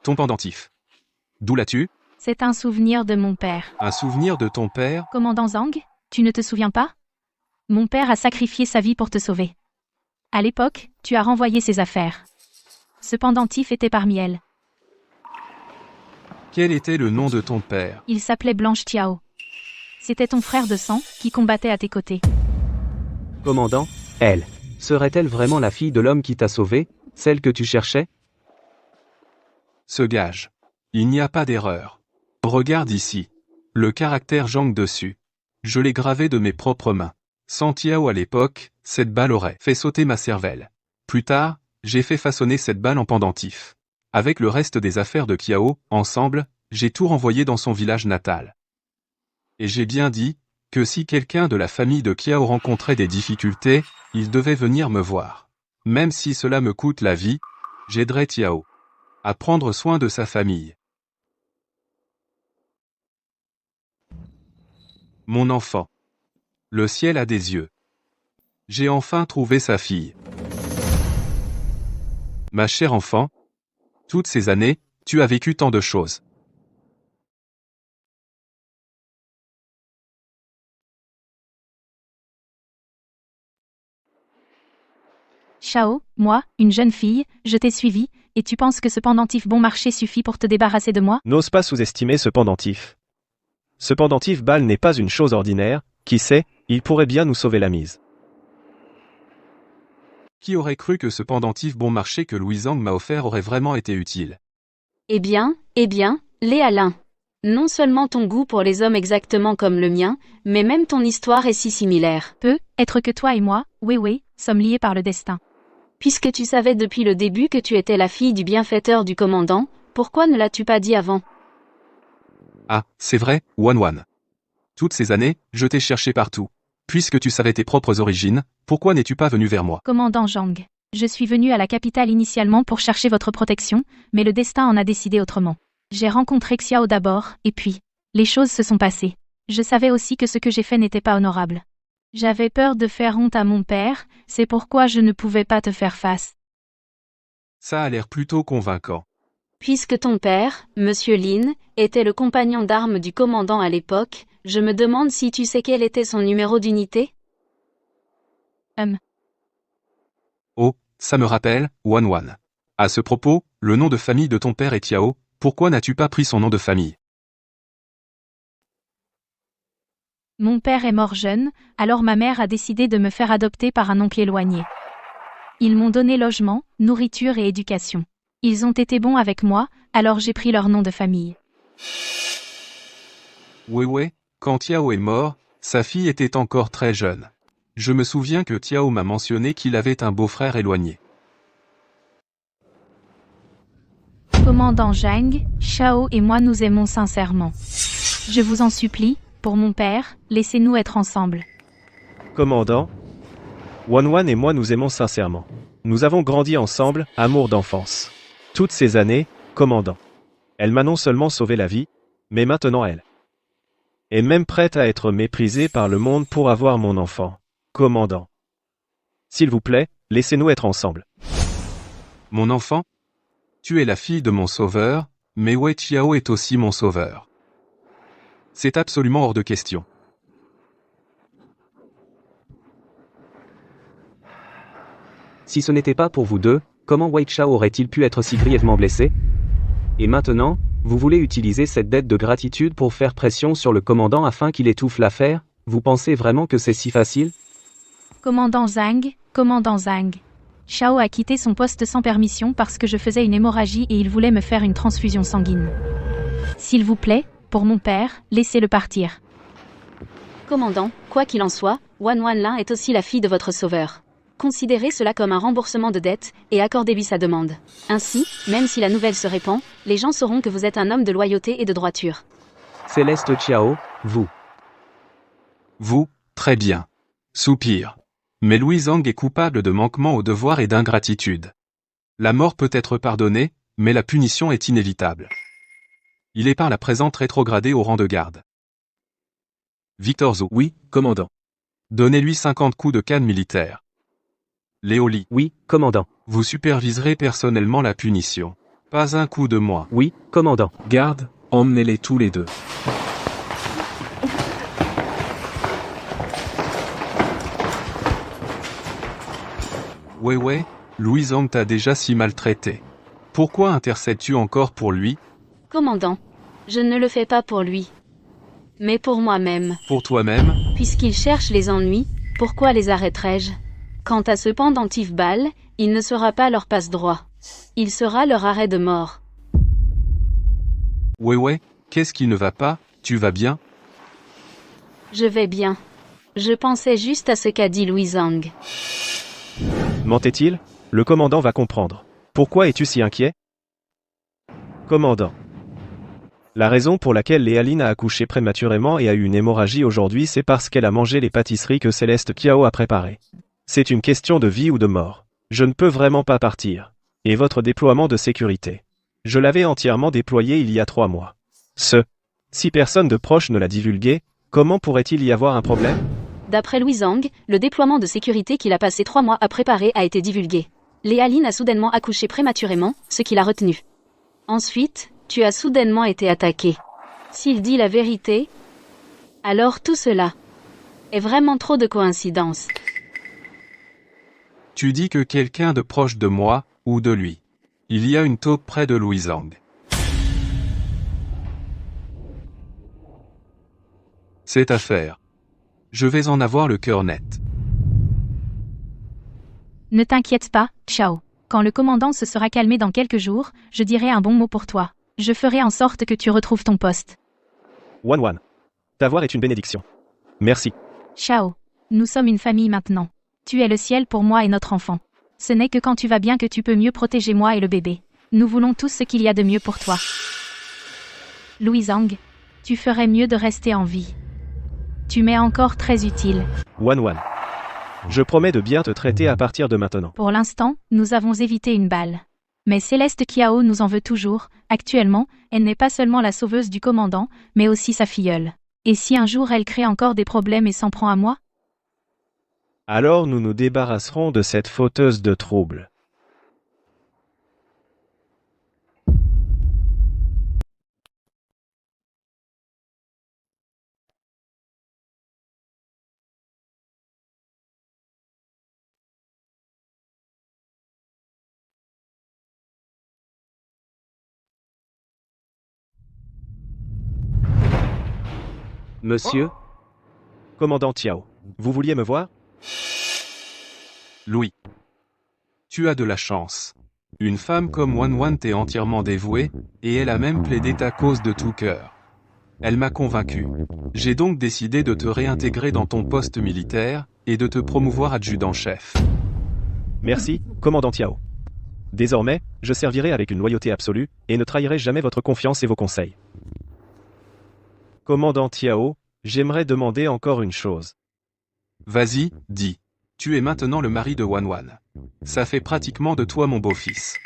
C: Ton pendentif. D'où l'as-tu?
I: C'est un souvenir de mon père.
C: Un souvenir de ton père?
I: Commandant Zhang, tu ne te souviens pas? Mon père a sacrifié sa vie pour te sauver. À l'époque, tu as renvoyé ses affaires. Ce pendentif était parmi elles.
C: Quel était le nom de ton père?
I: Il s'appelait Blanche Tiao. C'était ton frère de sang qui combattait à tes côtés.
B: Commandant, elle. Serait-elle vraiment la fille de l'homme qui t'a sauvé, celle que tu cherchais?
C: Ce gage. Il n'y a pas d'erreur. Regarde ici. Le caractère Zhang dessus. Je l'ai gravé de mes propres mains. Sans Tiao à l'époque, cette balle aurait fait sauter ma cervelle. Plus tard, j'ai fait façonner cette balle en pendentif. Avec le reste des affaires de Kiao, ensemble, j'ai tout renvoyé dans son village natal. Et j'ai bien dit que si quelqu'un de la famille de Kiao rencontrait des difficultés, il devait venir me voir. Même si cela me coûte la vie, j'aiderai Tiao à prendre soin de sa famille. Mon enfant. Le ciel a des yeux. J'ai enfin trouvé sa fille. Ma chère enfant, toutes ces années, tu as vécu tant de choses.
I: Shao, moi, une jeune fille, je t'ai suivi, et tu penses que ce pendentif bon marché suffit pour te débarrasser de moi?
D: N'ose pas sous-estimer ce pendentif. Ce pendentif balle n'est pas une chose ordinaire, qui sait, il pourrait bien nous sauver la mise.
C: Qui aurait cru que ce pendentif bon marché que Louis-Zhang m'a offert aurait vraiment été utile?
A: Eh bien, Léa Lin. Non seulement ton goût pour les hommes exactement comme le mien, mais même ton histoire est si similaire.
I: Peut être que toi et moi, oui, sommes liés par le destin.
A: Puisque tu savais depuis le début que tu étais la fille du bienfaiteur du commandant, pourquoi ne l'as-tu pas dit avant?
C: Ah, c'est vrai, Wan. Toutes ces années, je t'ai cherché partout. Puisque tu savais tes propres origines, pourquoi n'es-tu pas venu vers moi?
I: Commandant Zhang, je suis venu à la capitale initialement pour chercher votre protection, mais le destin en a décidé autrement. J'ai rencontré Xiao d'abord, et puis, les choses se sont passées. Je savais aussi que ce que j'ai fait n'était pas honorable. J'avais peur de faire honte à mon père, c'est pourquoi je ne pouvais pas te faire face.
C: Ça a l'air plutôt convaincant.
A: Puisque ton père, Monsieur Lin, était le compagnon d'armes du commandant à l'époque, je me demande si tu sais quel était son numéro d'unité?
C: Oh, ça me rappelle, Wan. À ce propos, le nom de famille de ton père est Tiao, pourquoi n'as-tu pas pris son nom de famille?
I: Mon père est mort jeune, alors ma mère a décidé de me faire adopter par un oncle éloigné. Ils m'ont donné logement, nourriture et éducation. Ils ont été bons avec moi, alors j'ai pris leur nom de famille.
C: Oui, quand Tiao est mort, sa fille était encore très jeune. Je me souviens que Tiao m'a mentionné qu'il avait un beau-frère éloigné.
I: Commandant Zhang, Shao et moi nous aimons sincèrement. Je vous en supplie, pour mon père, laissez-nous être ensemble.
D: Commandant, Wan et moi nous aimons sincèrement. Nous avons grandi ensemble, amour d'enfance. Toutes ces années, commandant. Elle m'a non seulement sauvé la vie, mais maintenant elle est même prête à être méprisée par le monde pour avoir mon enfant. Commandant. S'il vous plaît, laissez-nous être ensemble.
C: Mon enfant? Tu es la fille de mon sauveur, mais Wei Chiao est aussi mon sauveur. C'est absolument hors de question.
B: Si ce n'était pas pour vous deux, comment Wei Chao aurait-il pu être si grièvement blessé? Et maintenant, vous voulez utiliser cette dette de gratitude pour faire pression sur le commandant afin qu'il étouffe l'affaire? Vous pensez vraiment que c'est si facile?
I: Commandant Zhang. Shao a quitté son poste sans permission parce que je faisais une hémorragie et il voulait me faire une transfusion sanguine. S'il vous plaît, pour mon père, laissez-le partir.
A: Commandant, quoi qu'il en soit, Wan Lin est aussi la fille de votre sauveur. Considérez cela comme un remboursement de dette, et accordez-lui sa demande. Ainsi, même si la nouvelle se répand, les gens sauront que vous êtes un homme de loyauté et de droiture.
B: Céleste Chiao, vous.
C: Vous, très bien. Soupir. Mais Louis-Zhang est coupable de manquement au devoir et d'ingratitude. La mort peut être pardonnée, mais la punition est inévitable. Il est par la présente rétrogradé au rang de garde. Victor Zhou.
H: Oui, commandant.
C: Donnez-lui 50 coups de canne militaire. Léo Li.
B: Oui, commandant.
C: Vous superviserez personnellement la punition. Pas un coup de moins.
B: Oui, commandant.
H: Garde, emmenez-les tous les deux.
C: Ouais, Louis-Zhang t'a déjà si maltraité. Pourquoi intercèdes-tu encore pour lui?
A: Commandant, je ne le fais pas pour lui, mais pour moi-même.
C: Pour toi-même?
A: Puisqu'il cherche les ennuis, pourquoi les arrêterais-je? Quant à ce pendentif balle, il ne sera pas leur passe-droit. Il sera leur arrêt de mort.
C: Ouais, qu'est-ce qui ne va pas? Tu vas bien?
A: Je vais bien. Je pensais juste à ce qu'a dit Louis Zhang.
D: Mentait-il? Le commandant va comprendre. Pourquoi es-tu si inquiet? Commandant. La raison pour laquelle Léaline a accouché prématurément et a eu une hémorragie aujourd'hui, c'est parce qu'elle a mangé les pâtisseries que Céleste Kiao a préparées. C'est une question de vie ou de mort. Je ne peux vraiment pas partir. Et votre déploiement de sécurité. Je l'avais entièrement déployé il y a 3 mois. Si personne de proche ne l'a divulgué, comment pourrait-il y avoir un problème?
A: D'après Louis Zhang, le déploiement de sécurité qu'il a passé 3 mois à préparer a été divulgué. Léaline a soudainement accouché prématurément, ce qui l'a retenu. Ensuite, tu as soudainement été attaqué. S'il dit la vérité, alors tout cela est vraiment trop de coïncidences.
C: Tu dis que quelqu'un de proche de moi, ou de lui. Il y a une taupe près de Louis Zhang. C'est à faire. Je vais en avoir le cœur net.
I: Ne t'inquiète pas, Xiao. Quand le commandant se sera calmé dans quelques jours, je dirai un bon mot pour toi. Je ferai en sorte que tu retrouves ton poste.
D: Wan. T'avoir est une bénédiction. Merci.
I: Xiao. Nous sommes une famille maintenant. Tu es le ciel pour moi et notre enfant. Ce n'est que quand tu vas bien que tu peux mieux protéger moi et le bébé. Nous voulons tous ce qu'il y a de mieux pour toi. Louis Zhang, tu ferais mieux de rester en vie. Tu m'es encore très utile.
D: Wan. Je promets de bien te traiter à partir de maintenant.
I: Pour l'instant, nous avons évité une balle. Mais Céleste Kiao nous en veut toujours. Actuellement, elle n'est pas seulement la sauveuse du commandant, mais aussi sa filleule. Et si un jour elle crée encore des problèmes et s'en prend à moi?
D: Alors nous nous débarrasserons de cette fauteuse de troubles.
B: Monsieur,
D: Commandant Tiao, vous vouliez me voir?
C: Louis. Tu as de la chance. Une femme comme Wan t'est entièrement dévouée, et elle a même plaidé ta cause de tout cœur. Elle m'a convaincu. J'ai donc décidé de te réintégrer dans ton poste militaire, et de te promouvoir adjudant-chef.
D: Merci, commandant Tiao. Désormais, je servirai avec une loyauté absolue, et ne trahirai jamais votre confiance et vos conseils. Commandant Tiao, j'aimerais demander encore une chose.
C: Vas-y, dis. Tu es maintenant le mari de Wan. Ça fait pratiquement de toi mon beau-fils.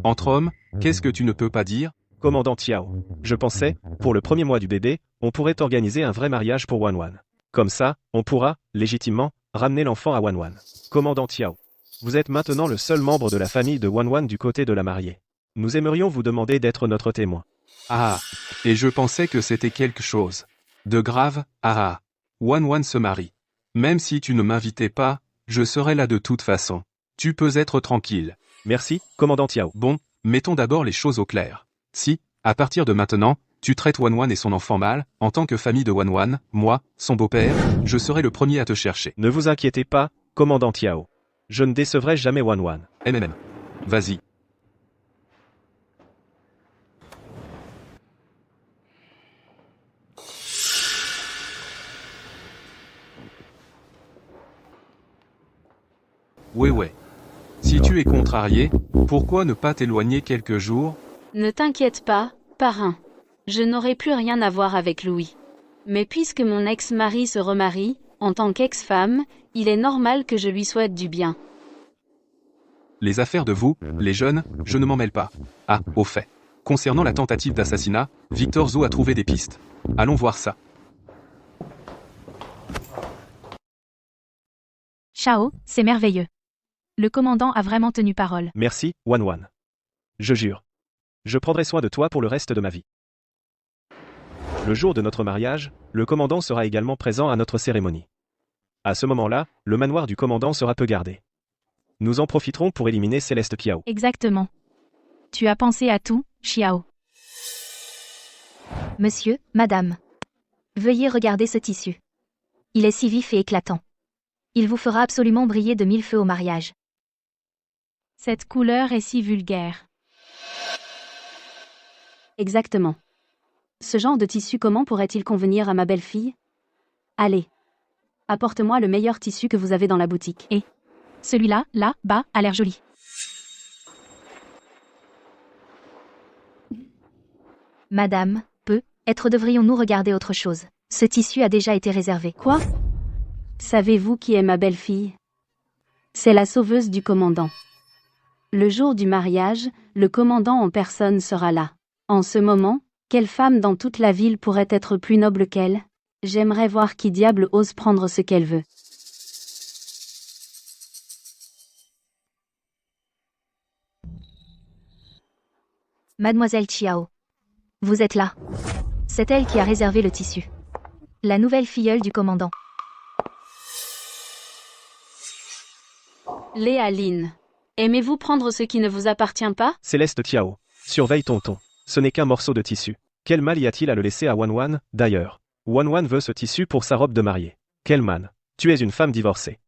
C: Entre hommes, qu'est-ce que tu ne peux pas dire?
D: Commandant Tiao, je pensais, pour le premier mois du bébé, on pourrait organiser un vrai mariage pour Wan. Comme ça, on pourra, légitimement, ramener l'enfant à Wan. Commandant Tiao, vous êtes maintenant le seul membre de la famille de Wan du côté de la mariée. Nous aimerions vous demander d'être notre témoin.
C: Ah, et je pensais que c'était quelque chose de grave. Ah, Wan se marie. Même si tu ne m'invitais pas, je serai là de toute façon. Tu peux être tranquille.
D: Merci, commandant Tiao.
C: Bon, mettons d'abord les choses au clair. Si, à partir de maintenant, tu traites Wan et son enfant mal, en tant que famille de Wan, moi, son beau-père, je serai le premier à te chercher.
D: Ne vous inquiétez pas, commandant Tiao. Je ne décevrai jamais Wan.
C: Vas-y. Ouais. Si tu es contrarié, pourquoi ne pas t'éloigner quelques jours?
A: Ne t'inquiète pas, parrain. Je n'aurai plus rien à voir avec Louis. Mais puisque mon ex-mari se remarie, en tant qu'ex-femme, il est normal que je lui souhaite du bien.
C: Les affaires de vous, les jeunes, je ne m'en mêle pas. Ah, au fait. Concernant la tentative d'assassinat, Victor Zhou a trouvé des pistes. Allons voir ça.
I: Xiao, c'est merveilleux. Le commandant a vraiment tenu parole.
D: Merci, Wan. Je jure. Je prendrai soin de toi pour le reste de ma vie. Le jour de notre mariage, le commandant sera également présent à notre cérémonie. À ce moment-là, le manoir du commandant sera peu gardé. Nous en profiterons pour éliminer Céleste Kiao.
I: Exactement. Tu as pensé à tout, Xiao.
F: Monsieur, madame. Veuillez regarder ce tissu. Il est si vif et éclatant. Il vous fera absolument briller de 1000 feux au mariage.
I: Cette couleur est si vulgaire.
F: Exactement. Ce genre de tissu, comment pourrait-il convenir à ma belle-fille? Allez. Apporte-moi le meilleur tissu que vous avez dans la boutique.
I: Celui-là, là, bas, a l'air joli.
G: Madame, peut-être devrions-nous regarder autre chose. Ce tissu a déjà été réservé.
F: Quoi? Savez-vous qui est ma belle-fille? C'est la sauveuse du commandant. Le jour du mariage, le commandant en personne sera là. En ce moment, quelle femme dans toute la ville pourrait être plus noble qu'elle? J'aimerais voir qui diable ose prendre ce qu'elle veut.
G: Mademoiselle Chiao. Vous êtes là. C'est elle qui a réservé le tissu. La nouvelle filleule du commandant.
A: Léa Lynn. Aimez-vous prendre ce qui ne vous appartient pas?
D: Céleste Tiao. Surveille ton ton. Ce n'est qu'un morceau de tissu. Quel mal y a-t-il à le laisser à Wan, d'ailleurs? Wan veut ce tissu pour sa robe de mariée. Quel mal. Tu es une femme divorcée.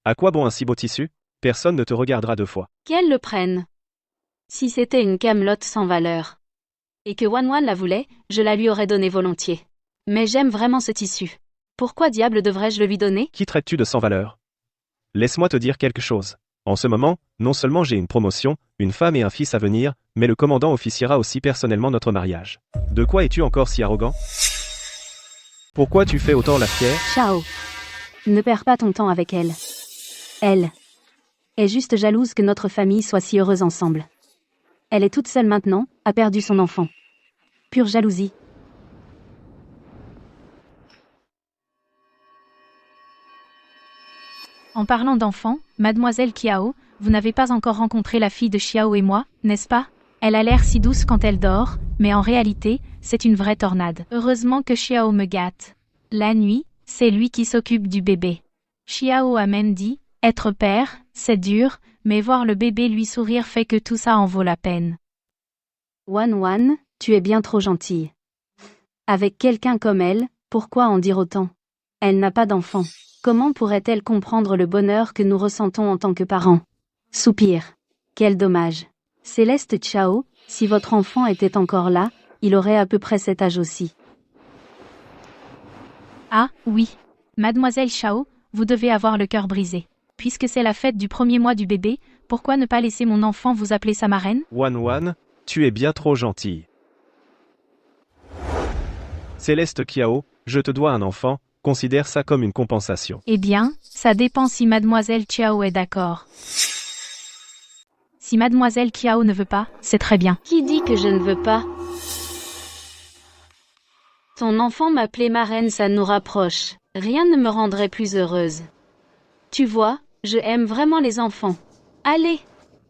D: À quoi bon un si beau tissu? Personne ne te regardera deux fois.
A: Qu'elle le prenne. Si c'était une camelote sans valeur. Et que Wan la voulait, je la lui aurais donnée volontiers. Mais j'aime vraiment ce tissu. Pourquoi diable devrais-je le lui donner?
D: Qui traites-tu de sans valeur? Laisse-moi te dire quelque chose. En ce moment, non seulement j'ai une promotion, une femme et un fils à venir, mais le commandant officiera aussi personnellement notre mariage. De quoi es-tu encore si arrogant? Pourquoi tu fais autant la fière?
F: Ciao. Ne perds pas ton temps avec elle. Elle est juste jalouse que notre famille soit si heureuse ensemble. Elle est toute seule maintenant, a perdu son enfant. Pure jalousie.
I: En parlant d'enfant, mademoiselle Kiao, vous n'avez pas encore rencontré la fille de Xiao et moi, n'est-ce pas? Elle a l'air si douce quand elle dort, mais en réalité, c'est une vraie tornade. Heureusement que Xiao me gâte. La nuit, c'est lui qui s'occupe du bébé. Xiao a même dit, être père, c'est dur, mais voir le bébé lui sourire fait que tout ça en vaut la peine.
F: Wan, tu es bien trop gentille. Avec quelqu'un comme elle, pourquoi en dire autant? Elle n'a pas d'enfant. Comment pourrait-elle comprendre le bonheur que nous ressentons en tant que parents? Soupir. Quel dommage. Céleste Chao, si votre enfant était encore là, il aurait à peu près cet âge aussi.
I: Ah, oui. Mademoiselle Xiao, vous devez avoir le cœur brisé. Puisque c'est la fête du premier mois du bébé, pourquoi ne pas laisser mon enfant vous appeler sa marraine?
D: Wan, tu es bien trop gentille. Céleste Kiao, je te dois un enfant, considère ça comme une compensation.
I: Eh bien, ça dépend si mademoiselle Chiao est d'accord. Si mademoiselle Kiao ne veut pas, c'est très bien.
A: Qui dit que je ne veux pas? Ton enfant m'appeler marraine, ça nous rapproche. Rien ne me rendrait plus heureuse. Tu vois, je aime vraiment les enfants. Allez,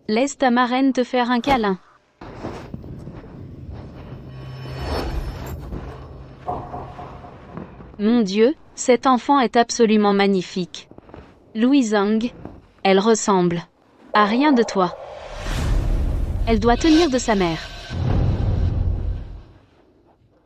A: laisse ta marraine te faire un câlin. Mon Dieu, cet enfant est absolument magnifique. Louis Zhang, elle ressemble à rien de toi. Elle doit tenir de sa mère.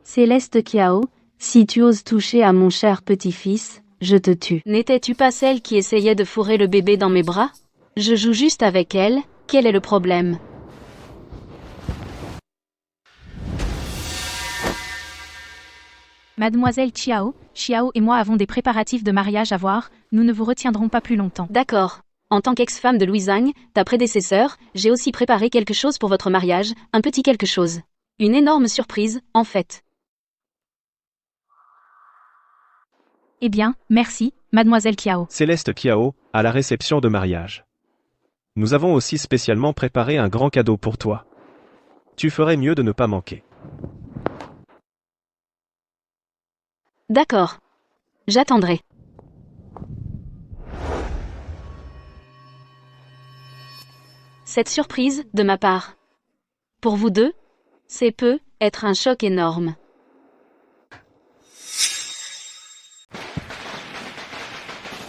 F: Céleste Kiao, si tu oses toucher à mon cher petit-fils, je te tue.
A: N'étais-tu pas celle qui essayait de fourrer le bébé dans mes bras? Je joue juste avec elle, quel est le problème?
I: Mademoiselle Xiao et moi avons des préparatifs de mariage à voir, nous ne vous retiendrons pas plus longtemps.
A: D'accord. En tant qu'ex-femme de Louis Zhang, ta prédécesseur, j'ai aussi préparé quelque chose pour votre mariage, un petit quelque chose. Une énorme surprise, en fait.
I: Eh bien, merci, mademoiselle Kiao.
D: Céleste Kiao, à la réception de mariage. Nous avons aussi spécialement préparé un grand cadeau pour toi. Tu ferais mieux de ne pas manquer.
A: D'accord. J'attendrai. Cette surprise, de ma part. Pour vous deux, c'est peut être un choc énorme.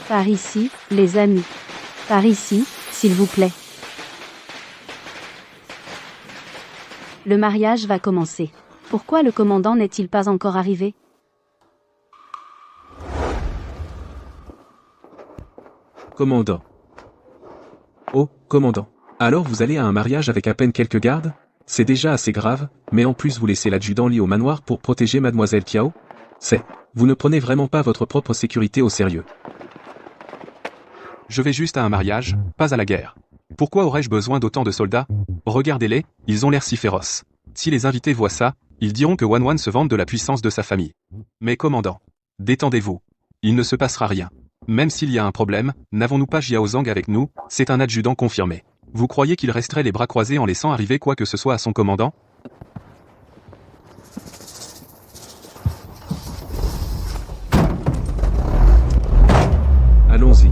F: Par ici, les amis. Par ici, s'il vous plaît. Le mariage va commencer. Pourquoi le commandant n'est-il pas encore arrivé?
H: Commandant. Oh, commandant. Alors vous allez à un mariage avec à peine quelques gardes? C'est déjà assez grave, mais en plus vous laissez l'adjudant Li au manoir pour protéger mademoiselle Kiao? Vous ne prenez vraiment pas votre propre sécurité au sérieux.
C: Je vais juste à un mariage, pas à la guerre. Pourquoi aurais-je besoin d'autant de soldats? Regardez-les, ils ont l'air si féroces. Si les invités voient ça, ils diront que Wan se vante de la puissance de sa famille. Mais commandant, détendez-vous. Il ne se passera rien. Même s'il y a un problème, n'avons-nous pas Jiao Zhang avec nous? C'est un adjudant confirmé. Vous croyez qu'il resterait les bras croisés en laissant arriver quoi que ce soit à son commandant?
H: Allons-y.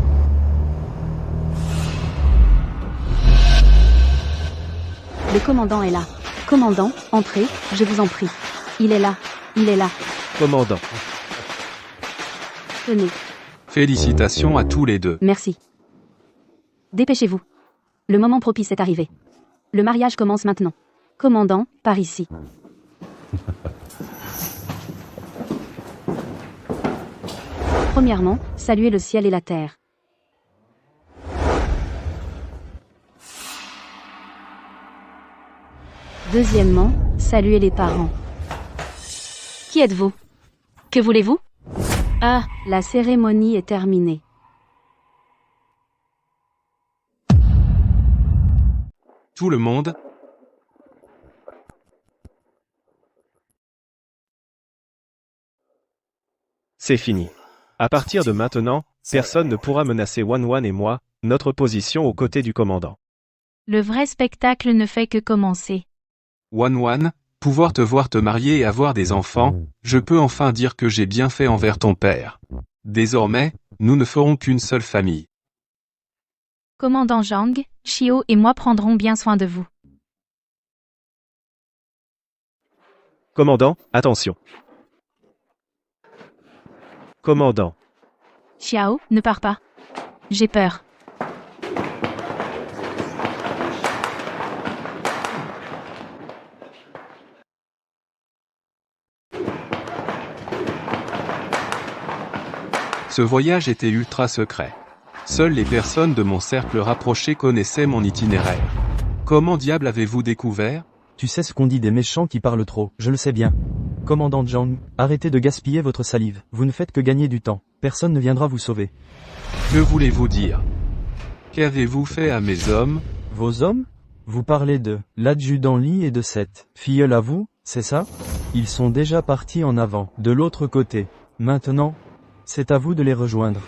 F: Le commandant est là. Commandant, entrez, je vous en prie. Il est là. Il est là.
D: Commandant.
F: Tenez,
C: Félicitations à tous les deux.
F: merci. Dépêchez-vous. Le moment propice est arrivé. Le mariage commence maintenant. Commandant, par ici. Premièrement, saluez le ciel et la terre. Deuxièmement, saluez les parents.
A: Qui êtes-vous? Que voulez-vous?
F: Ah, la cérémonie est terminée.
C: Tout le monde,
D: C'est fini. À partir de maintenant, personne ne pourra menacer Wan et moi, notre position aux côtés du commandant.
I: Le vrai spectacle ne fait que commencer.
C: Wan, pouvoir te voir te marier et avoir des enfants, je peux enfin dire que j'ai bien fait envers ton père. Désormais, nous ne ferons qu'une seule famille.
I: Commandant Zhang, Xiao et moi prendrons bien soin de vous.
D: Commandant, attention. Commandant.
I: Xiao, ne pars pas. J'ai peur.
C: Ce voyage était ultra secret. Seules les personnes de mon cercle rapproché connaissaient mon itinéraire. Comment diable avez-vous découvert?
E: Tu sais ce qu'on dit des méchants qui parlent trop, je le sais bien. Commandant Zhang, arrêtez de gaspiller votre salive, vous ne faites que gagner du temps, personne ne viendra vous sauver.
C: Que voulez-vous dire? Qu'avez-vous fait à mes hommes?
E: Vos hommes? Vous parlez de l'adjudant Li et de cette filleule à vous, c'est ça? Ils sont déjà partis en avant, de l'autre côté. Maintenant, c'est à vous de les rejoindre.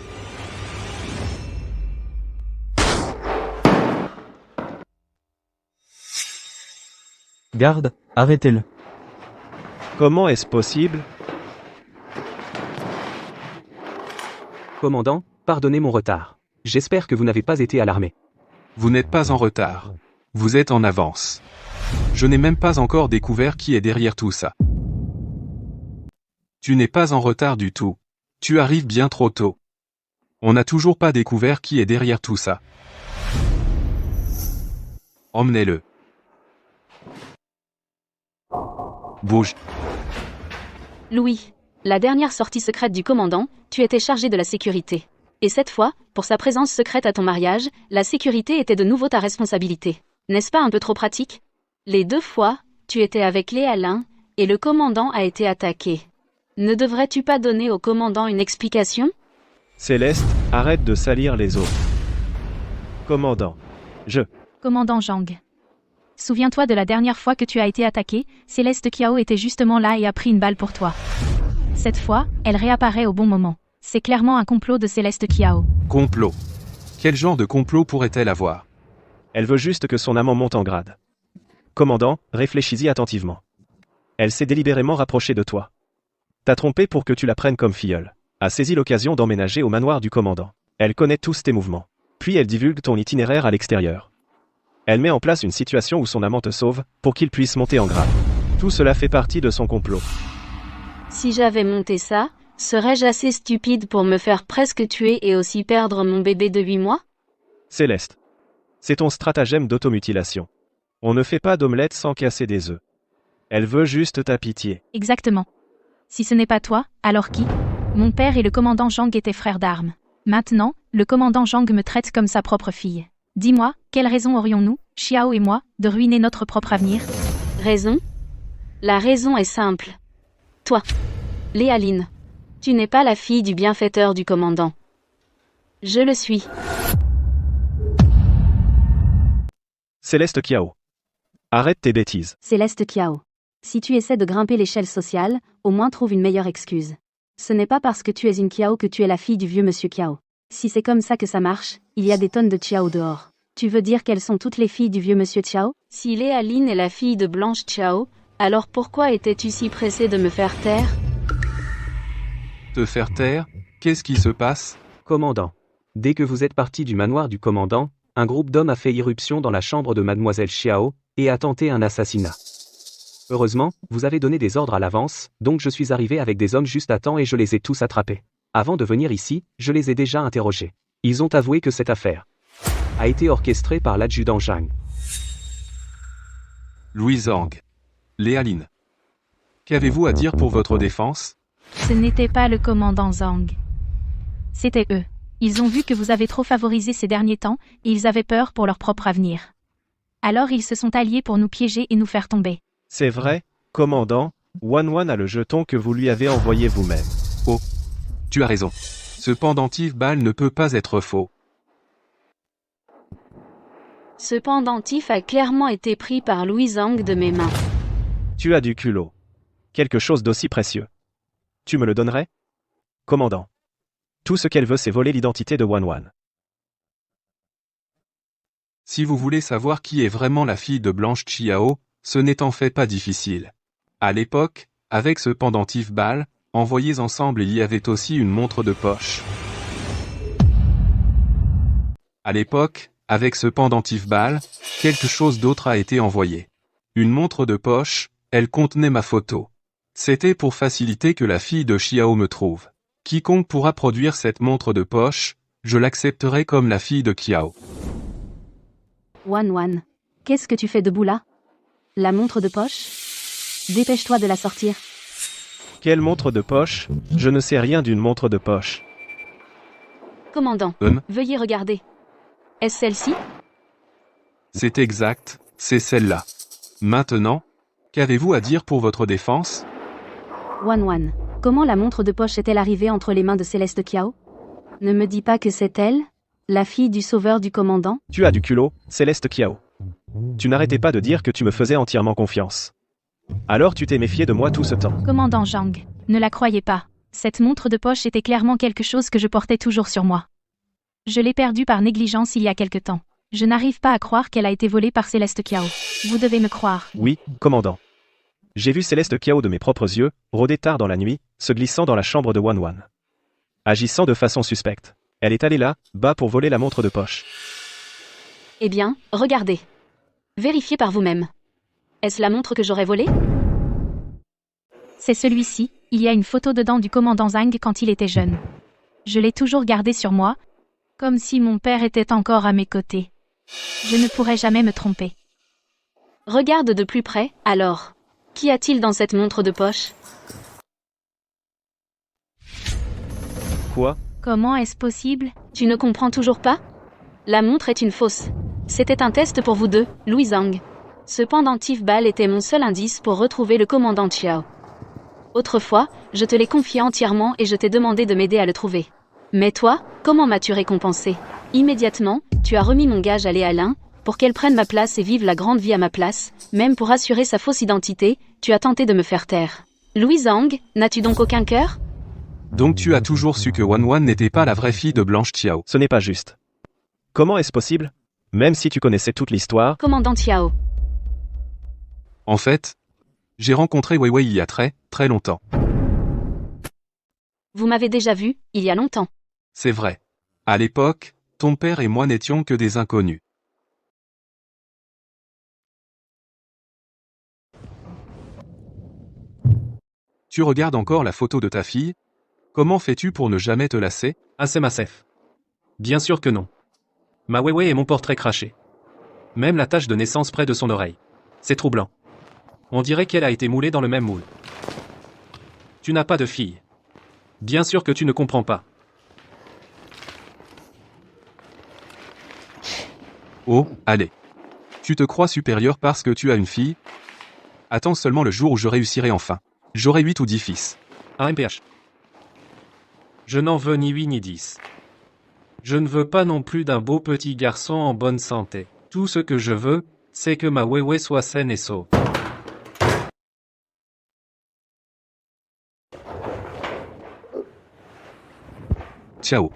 E: Garde, arrêtez-le.
D: Comment est-ce possible?
B: Commandant, pardonnez mon retard. J'espère que vous n'avez pas été alarmé.
C: Vous n'êtes pas en retard. Vous êtes en avance. Je n'ai même pas encore découvert qui est derrière tout ça. Tu n'es pas en retard du tout. Tu arrives bien trop tôt. On n'a toujours pas découvert qui est derrière tout ça. Emmenez-le. Bouge.
A: Louis, la dernière sortie secrète du commandant, tu étais chargé de la sécurité. Et cette fois, pour sa présence secrète à ton mariage, la sécurité était de nouveau ta responsabilité. N'est-ce pas un peu trop pratique? Les 2 fois, tu étais avec Léa Lin, et le commandant a été attaqué. Ne devrais-tu pas donner au commandant une explication?
D: Céleste, arrête de salir les autres. Commandant.
I: Commandant Zhang. Souviens-toi de la dernière fois que tu as été attaqué, Céleste Kiao était justement là et a pris une balle pour toi. Cette fois, elle réapparaît au bon moment. C'est clairement un complot de Céleste Kiao.
C: Complot. Quel genre de complot pourrait-elle avoir?
D: Elle veut juste que son amant monte en grade. Commandant, réfléchis-y attentivement. Elle s'est délibérément rapprochée de toi. T'as trompé pour que tu la prennes comme filleule. A saisi l'occasion d'emménager au manoir du commandant. Elle connaît tous tes mouvements. Puis elle divulgue ton itinéraire à l'extérieur. Elle met en place une situation où son amant te sauve, pour qu'il puisse monter en grade. Tout cela fait partie de son complot.
A: Si j'avais monté ça, serais-je assez stupide pour me faire presque tuer et aussi perdre mon bébé de 8 mois?
D: Céleste. C'est ton stratagème d'automutilation. On ne fait pas d'omelette sans casser des œufs. Elle veut juste ta pitié.
I: Exactement. Si ce n'est pas toi, alors qui? Mon père et le commandant Zhang étaient frères d'armes. Maintenant, le commandant Zhang me traite comme sa propre fille. Dis-moi, quelle raison aurions-nous, Xiao et moi, de ruiner notre propre avenir?
A: Raison? La raison est simple. Toi. Léaline. Tu n'es pas la fille du bienfaiteur du commandant. Je le suis.
D: Céleste Kiao. Arrête tes bêtises.
F: Céleste Kiao. Si tu essaies de grimper l'échelle sociale, au moins trouve une meilleure excuse. Ce n'est pas parce que tu es une Kiao que tu es la fille du vieux monsieur Kiao. Si c'est comme ça que ça marche, il y a des tonnes de Chiao dehors. Tu veux dire qu'elles sont toutes les filles du vieux monsieur Chiao?
A: Si Léaline est la fille de Blanche Chiao, alors pourquoi étais-tu si pressé de me faire taire?
C: Te faire taire? Qu'est-ce qui se passe?
B: Commandant. Dès que vous êtes parti du manoir du commandant, un groupe d'hommes a fait irruption dans la chambre de mademoiselle Xiao, et a tenté un assassinat. Heureusement, vous avez donné des ordres à l'avance, donc je suis arrivé avec des hommes juste à temps et je les ai tous attrapés. Avant de venir ici, je les ai déjà interrogés. Ils ont avoué que cette affaire a été orchestrée par l'adjudant Zhang.
C: Louis Zhang. Léaline. Qu'avez-vous à dire pour votre défense?
I: Ce n'était pas le commandant Zhang. C'était eux. Ils ont vu que vous avez trop favorisé ces derniers temps, et ils avaient peur pour leur propre avenir. Alors ils se sont alliés pour nous piéger et nous faire tomber.
D: C'est vrai, commandant, Wan a le jeton que vous lui avez envoyé vous-même.
C: Oh. Tu as raison. Ce pendentif Baal ne peut pas être faux.
A: Ce pendentif a clairement été pris par Louis Zhang de mes mains.
D: Tu as du culot. Quelque chose d'aussi précieux. Tu me le donnerais? Commandant. Tout ce qu'elle veut, c'est voler l'identité de Wan.
C: Si vous voulez savoir qui est vraiment la fille de Blanche Chiao, ce n'est en fait pas difficile. À l'époque, avec ce pendentif Baal, envoyés ensemble, il y avait aussi une montre de poche. À l'époque, avec ce pendentif Baal, quelque chose d'autre a été envoyé. Une montre de poche, elle contenait ma photo. C'était pour faciliter que la fille de Xiao me trouve. Quiconque pourra produire cette montre de poche, je l'accepterai comme la fille de Kiao.
F: Wan, qu'est-ce que tu fais debout là? La montre de poche? Dépêche-toi de la sortir.
D: Quelle montre de poche? Je ne sais rien d'une montre de poche.
A: Commandant, veuillez regarder. Est-ce celle-ci?
C: C'est exact, c'est celle-là. Maintenant, qu'avez-vous à dire pour votre défense?
F: Wan, comment la montre de poche est-elle arrivée entre les mains de Céleste Kiao? Ne me dis pas que c'est elle, la fille du sauveur du commandant?
D: Tu as du culot, Céleste Kiao. Tu n'arrêtais pas de dire que tu me faisais entièrement confiance. Alors tu t'es méfié de moi tout ce temps.
I: Commandant Zhang, ne la croyez pas. Cette montre de poche était clairement quelque chose que je portais toujours sur moi. Je l'ai perdue par négligence il y a quelque temps. Je n'arrive pas à croire qu'elle a été volée par Céleste Kiao. Vous devez me croire.
D: Oui, commandant. J'ai vu Céleste Kiao de mes propres yeux, rôder tard dans la nuit, se glissant dans la chambre de Wan. Agissant de façon suspecte. Elle est allée là, bas pour voler la montre de poche.
A: Eh bien, regardez. Vérifiez par vous-même. Est-ce la montre que j'aurais volée?
I: C'est celui-ci, il y a une photo dedans du commandant Zhang quand il était jeune. Je l'ai toujours gardé sur moi, comme si mon père était encore à mes côtés. Je ne pourrais jamais me tromper.
A: Regarde de plus près, alors. Qu'y a-t-il dans cette montre de poche?
D: Quoi?
I: Comment est-ce possible?
A: Tu ne comprends toujours pas? La montre est une fausse. C'était un test pour vous deux, Louis Zhang. Ce pendentif Baal était mon seul indice pour retrouver le commandant Chiao. Autrefois, je te l'ai confié entièrement et je t'ai demandé de m'aider à le trouver. Mais toi, comment m'as-tu récompensé? Immédiatement, tu as remis mon gage à Léalin, pour qu'elle prenne ma place et vive la grande vie à ma place, même pour assurer sa fausse identité, tu as tenté de me faire taire. Louis Zhang, n'as-tu donc aucun cœur?
C: Donc tu as toujours su que Wan n'était pas la vraie fille de Blanche Chiao.
D: Ce n'est pas juste. Comment est-ce possible? Même si tu connaissais toute l'histoire.
A: Commandant Chiao.
C: En fait, j'ai rencontré Wei il y a très longtemps.
A: Vous m'avez déjà vu, il y a longtemps.
C: C'est vrai. À l'époque, ton père et moi n'étions que des inconnus. Tu regardes encore la photo de ta fille? Comment fais-tu pour ne jamais te lasser?
J: Ah, c'est ma Sef. Bien sûr que non. Ma Weiwei est mon portrait craché. Même la tache de naissance près de son oreille. C'est troublant. On dirait qu'elle a été moulée dans le même moule. Tu n'as pas de fille. Bien sûr que tu ne comprends pas.
C: Oh, allez. Tu te crois supérieur parce que tu as une fille? Attends seulement le jour où je réussirai enfin. J'aurai 8 ou 10 fils.
J: Un MPH. Je n'en veux ni 8 ni 10. Je ne veux pas non plus d'un beau petit garçon en bonne santé. Tout ce que je veux, c'est que ma Weiwei soit saine et sauve.
C: Ciao.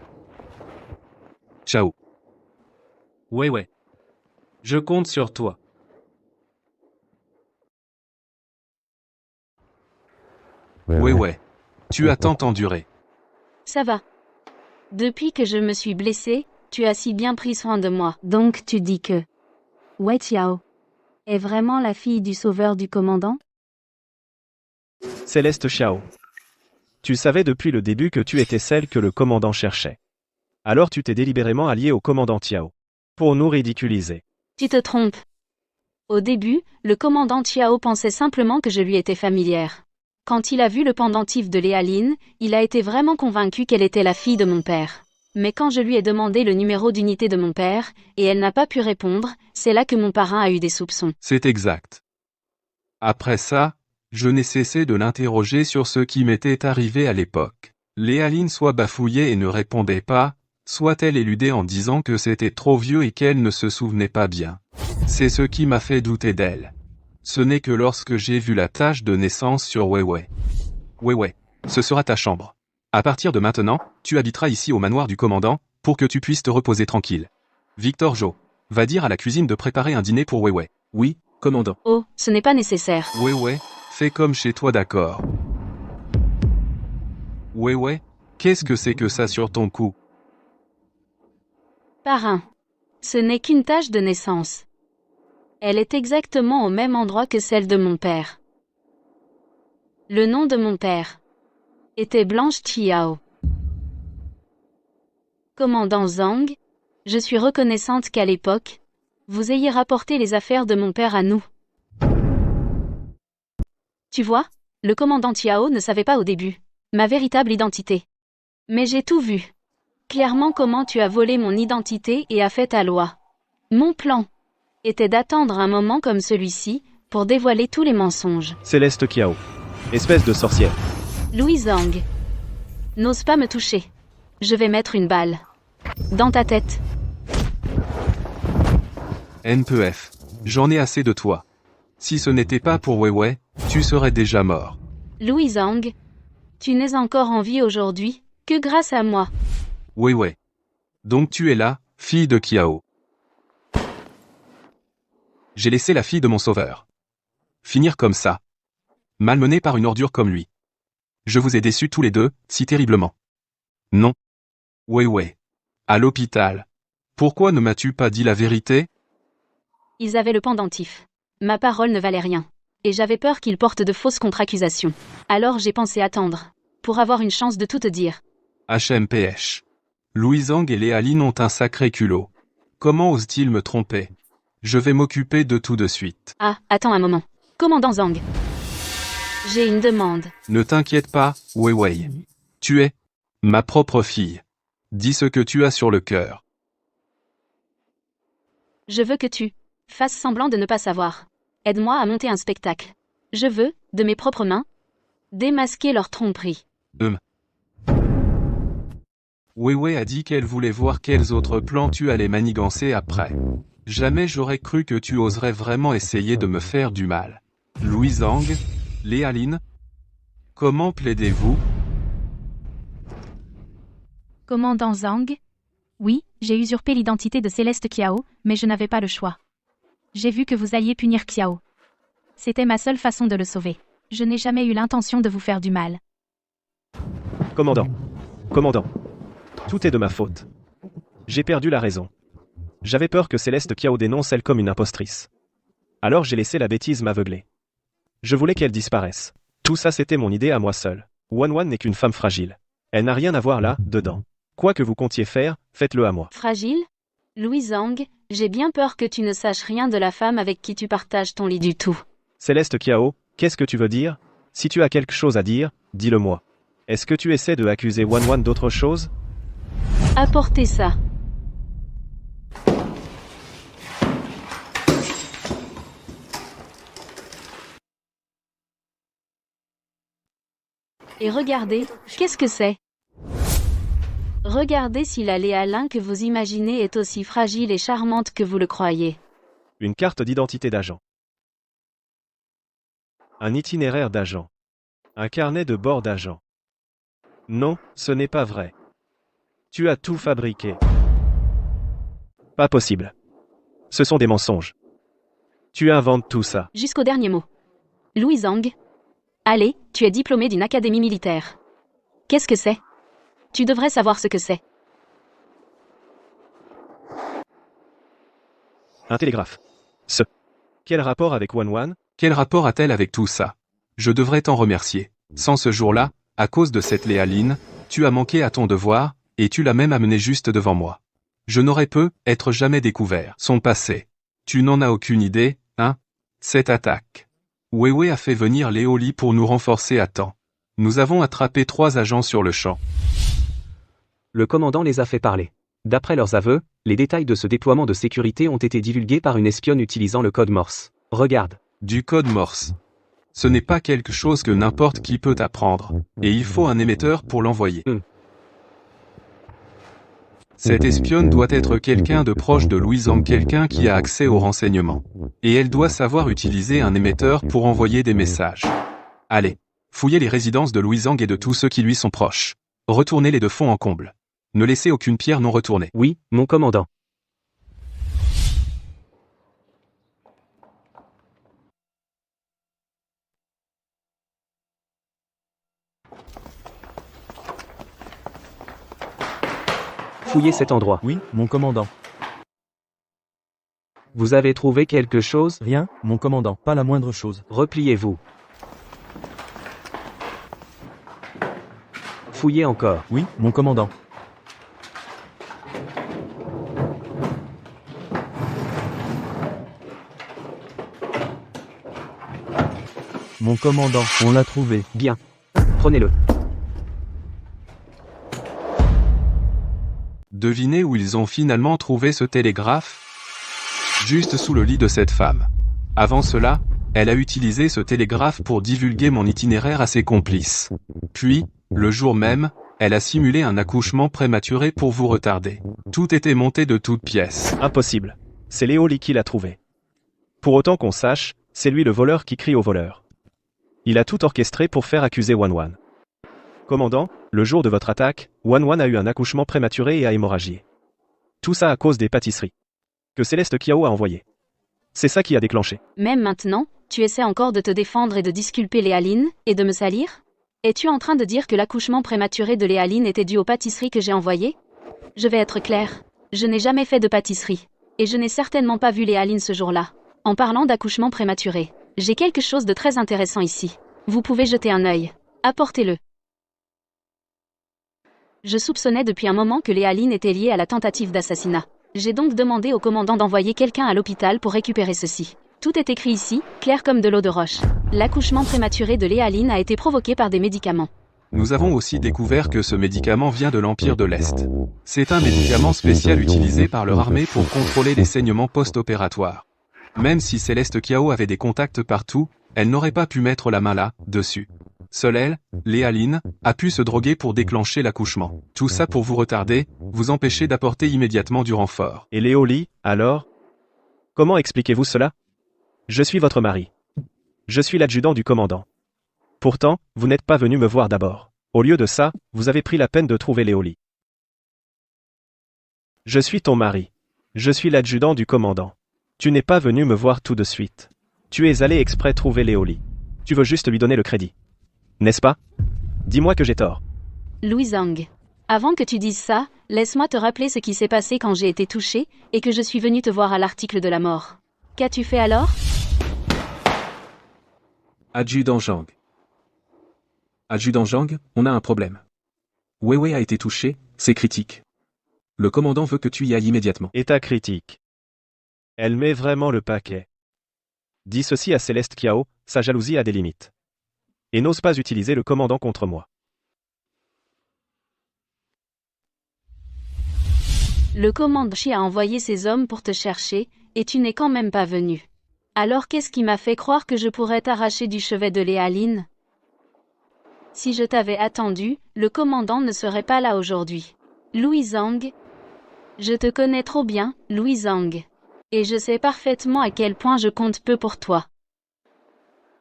C: Ciao.
J: Weiwei. Je compte sur toi.
C: Ouais. Tu as tant enduré.
A: Ça va. Depuis que je me suis blessée, tu as si bien pris soin de moi.
F: Donc tu dis que Wei Xiao est vraiment la fille du sauveur du commandant?
D: Céleste Xiao. Tu savais depuis le début que tu étais celle que le commandant cherchait. Alors tu t'es délibérément allié au commandant Tiao. Pour nous ridiculiser.
A: Tu te trompes. Au début, le commandant Chiao pensait simplement que je lui étais familière. Quand il a vu le pendentif de Léaline, il a été vraiment convaincu qu'elle était la fille de mon père. Mais quand je lui ai demandé le numéro d'unité de mon père, et elle n'a pas pu répondre, c'est là que mon parrain a eu des soupçons.
C: C'est exact. Après ça, je n'ai cessé de l'interroger sur ce qui m'était arrivé à l'époque. Léaline soit bafouillait et ne répondait pas, soit elle éludait en disant que c'était trop vieux et qu'elle ne se souvenait pas bien. C'est ce qui m'a fait douter d'elle. Ce n'est que lorsque j'ai vu la tache de naissance sur Weiwei. Weiwei, ce sera ta chambre. À partir de maintenant, tu habiteras ici au manoir du commandant, pour que tu puisses te reposer tranquille. Victor Jo, va dire à la cuisine de préparer un dîner pour Weiwei.
H: Oui, commandant.
A: Oh, ce n'est pas nécessaire.
C: Weiwei, fais comme chez toi d'accord. Weiwei, qu'est-ce que c'est que ça sur ton cou?
A: Parrain. Ce n'est qu'une tache de naissance. Elle est exactement au même endroit que celle de mon père. Le nom de mon père était Blanche Chiao. Commandant Zhang, je suis reconnaissante qu'à l'époque, vous ayez rapporté les affaires de mon père à nous. Tu vois, le commandant Chiao ne savait pas au début ma véritable identité. Mais j'ai tout vu. Clairement comment tu as volé mon identité et as fait ta loi. Mon plan était d'attendre un moment comme celui-ci pour dévoiler tous les mensonges.
D: Céleste Kiao. Espèce de sorcière.
A: Louis Zhang. N'ose pas me toucher. Je vais mettre une balle dans ta tête.
C: NPF, j'en ai assez de toi. Si ce n'était pas pour Weiwei, tu serais déjà mort.
A: Louis Zhang, tu n'es encore en vie aujourd'hui que grâce à moi.
C: Weiwei. Donc tu es là, fille de Kiao. J'ai laissé la fille de mon sauveur finir comme ça. Malmenée par une ordure comme lui. Je vous ai déçus tous les deux, si terriblement. Non. Weiwei. À l'hôpital. Pourquoi ne m'as-tu pas dit la vérité?
A: Ils avaient le pendentif. Ma parole ne valait rien. Et j'avais peur qu'ils portent de fausses contre-accusations. Alors j'ai pensé attendre. Pour avoir une chance de tout te dire.
C: HMPH. Louis Zhang et Léaline ont un sacré culot. Comment osent-ils me tromper? Je vais m'occuper de tout de suite.
A: Ah, attends un moment. Commandant Zhang. J'ai une demande.
C: Ne t'inquiète pas, Weiwei. Tu es ma propre fille. Dis ce que tu as sur le cœur.
A: Je veux que tu fasses semblant de ne pas savoir. Aide-moi à monter un spectacle. Je veux, de mes propres mains, démasquer leur tromperie.
C: Weiwei a dit qu'elle voulait voir quels autres plans tu allais manigancer après. Jamais j'aurais cru que tu oserais vraiment essayer de me faire du mal. Louis Zhang, Léaline, comment plaidez-vous?
I: Commandant Zhang? Oui, j'ai usurpé l'identité de Céleste Kiao, mais je n'avais pas le choix. J'ai vu que vous alliez punir Kiao. C'était ma seule façon de le sauver. Je n'ai jamais eu l'intention de vous faire du mal.
D: Commandant. Tout est de ma faute. J'ai perdu la raison. J'avais peur que Céleste Kiao dénonce elle comme une impostrice. Alors j'ai laissé la bêtise m'aveugler. Je voulais qu'elle disparaisse. Tout ça c'était mon idée à moi seul. Wan n'est qu'une femme fragile. Elle n'a rien à voir là, dedans. Quoi que vous comptiez faire, faites-le à moi.
A: Fragile? Louis Zhang, j'ai bien peur que tu ne saches rien de la femme avec qui tu partages ton lit du tout.
D: Céleste Kiao, qu'est-ce que tu veux dire? Si tu as quelque chose à dire, dis-le-moi. Est-ce que tu essaies de accuser Wan d'autre chose?
A: Apportez ça. Et regardez, qu'est-ce que c'est? Regardez si la Léa Lin que vous imaginez est aussi fragile et charmante que vous le croyez.
D: Une carte d'identité d'agent. Un itinéraire d'agent. Un carnet de bord d'agent. Non, ce n'est pas vrai. Tu as tout fabriqué. Pas possible. Ce sont des mensonges. Tu inventes tout ça.
A: Jusqu'au dernier mot. Louis Zhang. Allez, tu es diplômé d'une académie militaire. Qu'est-ce que c'est? Tu devrais savoir ce que c'est.
D: Un télégraphe. Quel rapport avec Wan Wan?
C: Quel rapport a-t-elle avec tout ça? Je devrais t'en remercier. Sans ce jour-là, à cause de cette Léa Lin, tu as manqué à ton devoir, et tu l'as même amené juste devant moi. Je n'aurais être jamais découvert son passé. Tu n'en as aucune idée, hein? Cette attaque. Weiwei a fait venir Léo Li pour nous renforcer à temps. Nous avons attrapé 3 agents sur le champ.
B: Le commandant les a fait parler. D'après leurs aveux, les détails de ce déploiement de sécurité ont été divulgués par une espionne utilisant le code Morse. Regarde.
C: Du code Morse. Ce n'est pas quelque chose que n'importe qui peut apprendre, et il faut un émetteur pour l'envoyer. Cette espionne doit être quelqu'un de proche de Louis Zhang, quelqu'un qui a accès aux renseignements. Et elle doit savoir utiliser un émetteur pour envoyer des messages. Allez, fouillez les résidences de Louis Zhang et de tous ceux qui lui sont proches. Retournez-les de fond en comble. Ne laissez aucune pierre non retournée.
B: Oui, mon commandant. Fouillez cet endroit.
E: Oui, mon commandant.
B: Vous avez trouvé quelque chose?
E: Rien, mon commandant, pas la moindre chose.
B: Repliez-vous. Fouillez encore.
E: Oui, mon commandant. Mon commandant, on l'a trouvé.
B: Bien. Prenez-le.
C: Devinez où ils ont finalement trouvé ce télégraphe? Juste sous le lit de cette femme. Avant cela, elle a utilisé ce télégraphe pour divulguer mon itinéraire à ses complices. Puis, le jour même, elle a simulé un accouchement prématuré pour vous retarder. Tout était monté de toutes pièces.
D: Impossible. C'est Léo Li qui l'a trouvé. Pour autant qu'on sache, c'est lui le voleur qui crie au voleur. Il a tout orchestré pour faire accuser Wan Wan. Commandant, le jour de votre attaque, Wan Wan a eu un accouchement prématuré et a hémorragié. Tout ça à cause des pâtisseries que Céleste Kiao a envoyées. C'est ça qui a déclenché.
A: Même maintenant, tu essaies encore de te défendre et de disculper Léa Lin, et de me salir? Es-tu en train de dire que l'accouchement prématuré de Léa Lin était dû aux pâtisseries que j'ai envoyées? Je vais être claire. Je n'ai jamais fait de pâtisserie. Et je n'ai certainement pas vu Léa Lin ce jour-là. En parlant d'accouchement prématuré, j'ai quelque chose de très intéressant ici. Vous pouvez jeter un œil. Apportez-le. Je soupçonnais depuis un moment que Léa Lin était liée à la tentative d'assassinat. J'ai donc demandé au commandant d'envoyer quelqu'un à l'hôpital pour récupérer ceci. Tout est écrit ici, clair comme de l'eau de roche. L'accouchement prématuré de Léa Lin a été provoqué par des médicaments.
C: Nous avons aussi découvert que ce médicament vient de l'Empire de l'Est. C'est un médicament spécial utilisé par leur armée pour contrôler les saignements post-opératoires. Même si Céleste Kiao avait des contacts partout, elle n'aurait pas pu mettre la main là, dessus. Seule elle, Léa Lin, a pu se droguer pour déclencher l'accouchement. Tout ça pour vous retarder, vous empêcher d'apporter immédiatement du renfort.
D: Et Léo Li, alors? Comment expliquez-vous cela? Je suis votre mari. Je suis l'adjudant du commandant. Pourtant, vous n'êtes pas venu me voir d'abord. Au lieu de ça, vous avez pris la peine de trouver Léo Li. Je suis ton mari. Je suis l'adjudant du commandant. Tu n'es pas venu me voir tout de suite. Tu es allé exprès trouver Léo Li. Tu veux juste lui donner le crédit. N'est-ce pas? Dis-moi que j'ai tort.
A: Louis Zhang. Avant que tu dises ça, laisse-moi te rappeler ce qui s'est passé quand j'ai été touché, et que je suis venu te voir à l'article de la mort. Qu'as-tu fait alors?
H: Adjudant Zhang. Adjudant Zhang, on a un problème. Weiwei a été touché, c'est critique. Le commandant veut que tu y ailles immédiatement.
D: État critique. Elle met vraiment le paquet. Dis ceci à Céleste Kiao, sa jalousie a des limites. Et n'ose pas utiliser le commandant contre moi.
A: Le commandant a envoyé ses hommes pour te chercher, et tu n'es quand même pas venu. Alors qu'est-ce qui m'a fait croire que je pourrais t'arracher du chevet de Léa Lin? Si je t'avais attendu, le commandant ne serait pas là aujourd'hui. Louis Zhang. Je te connais trop bien, Louis Zhang. Et je sais parfaitement à quel point je compte peu pour toi.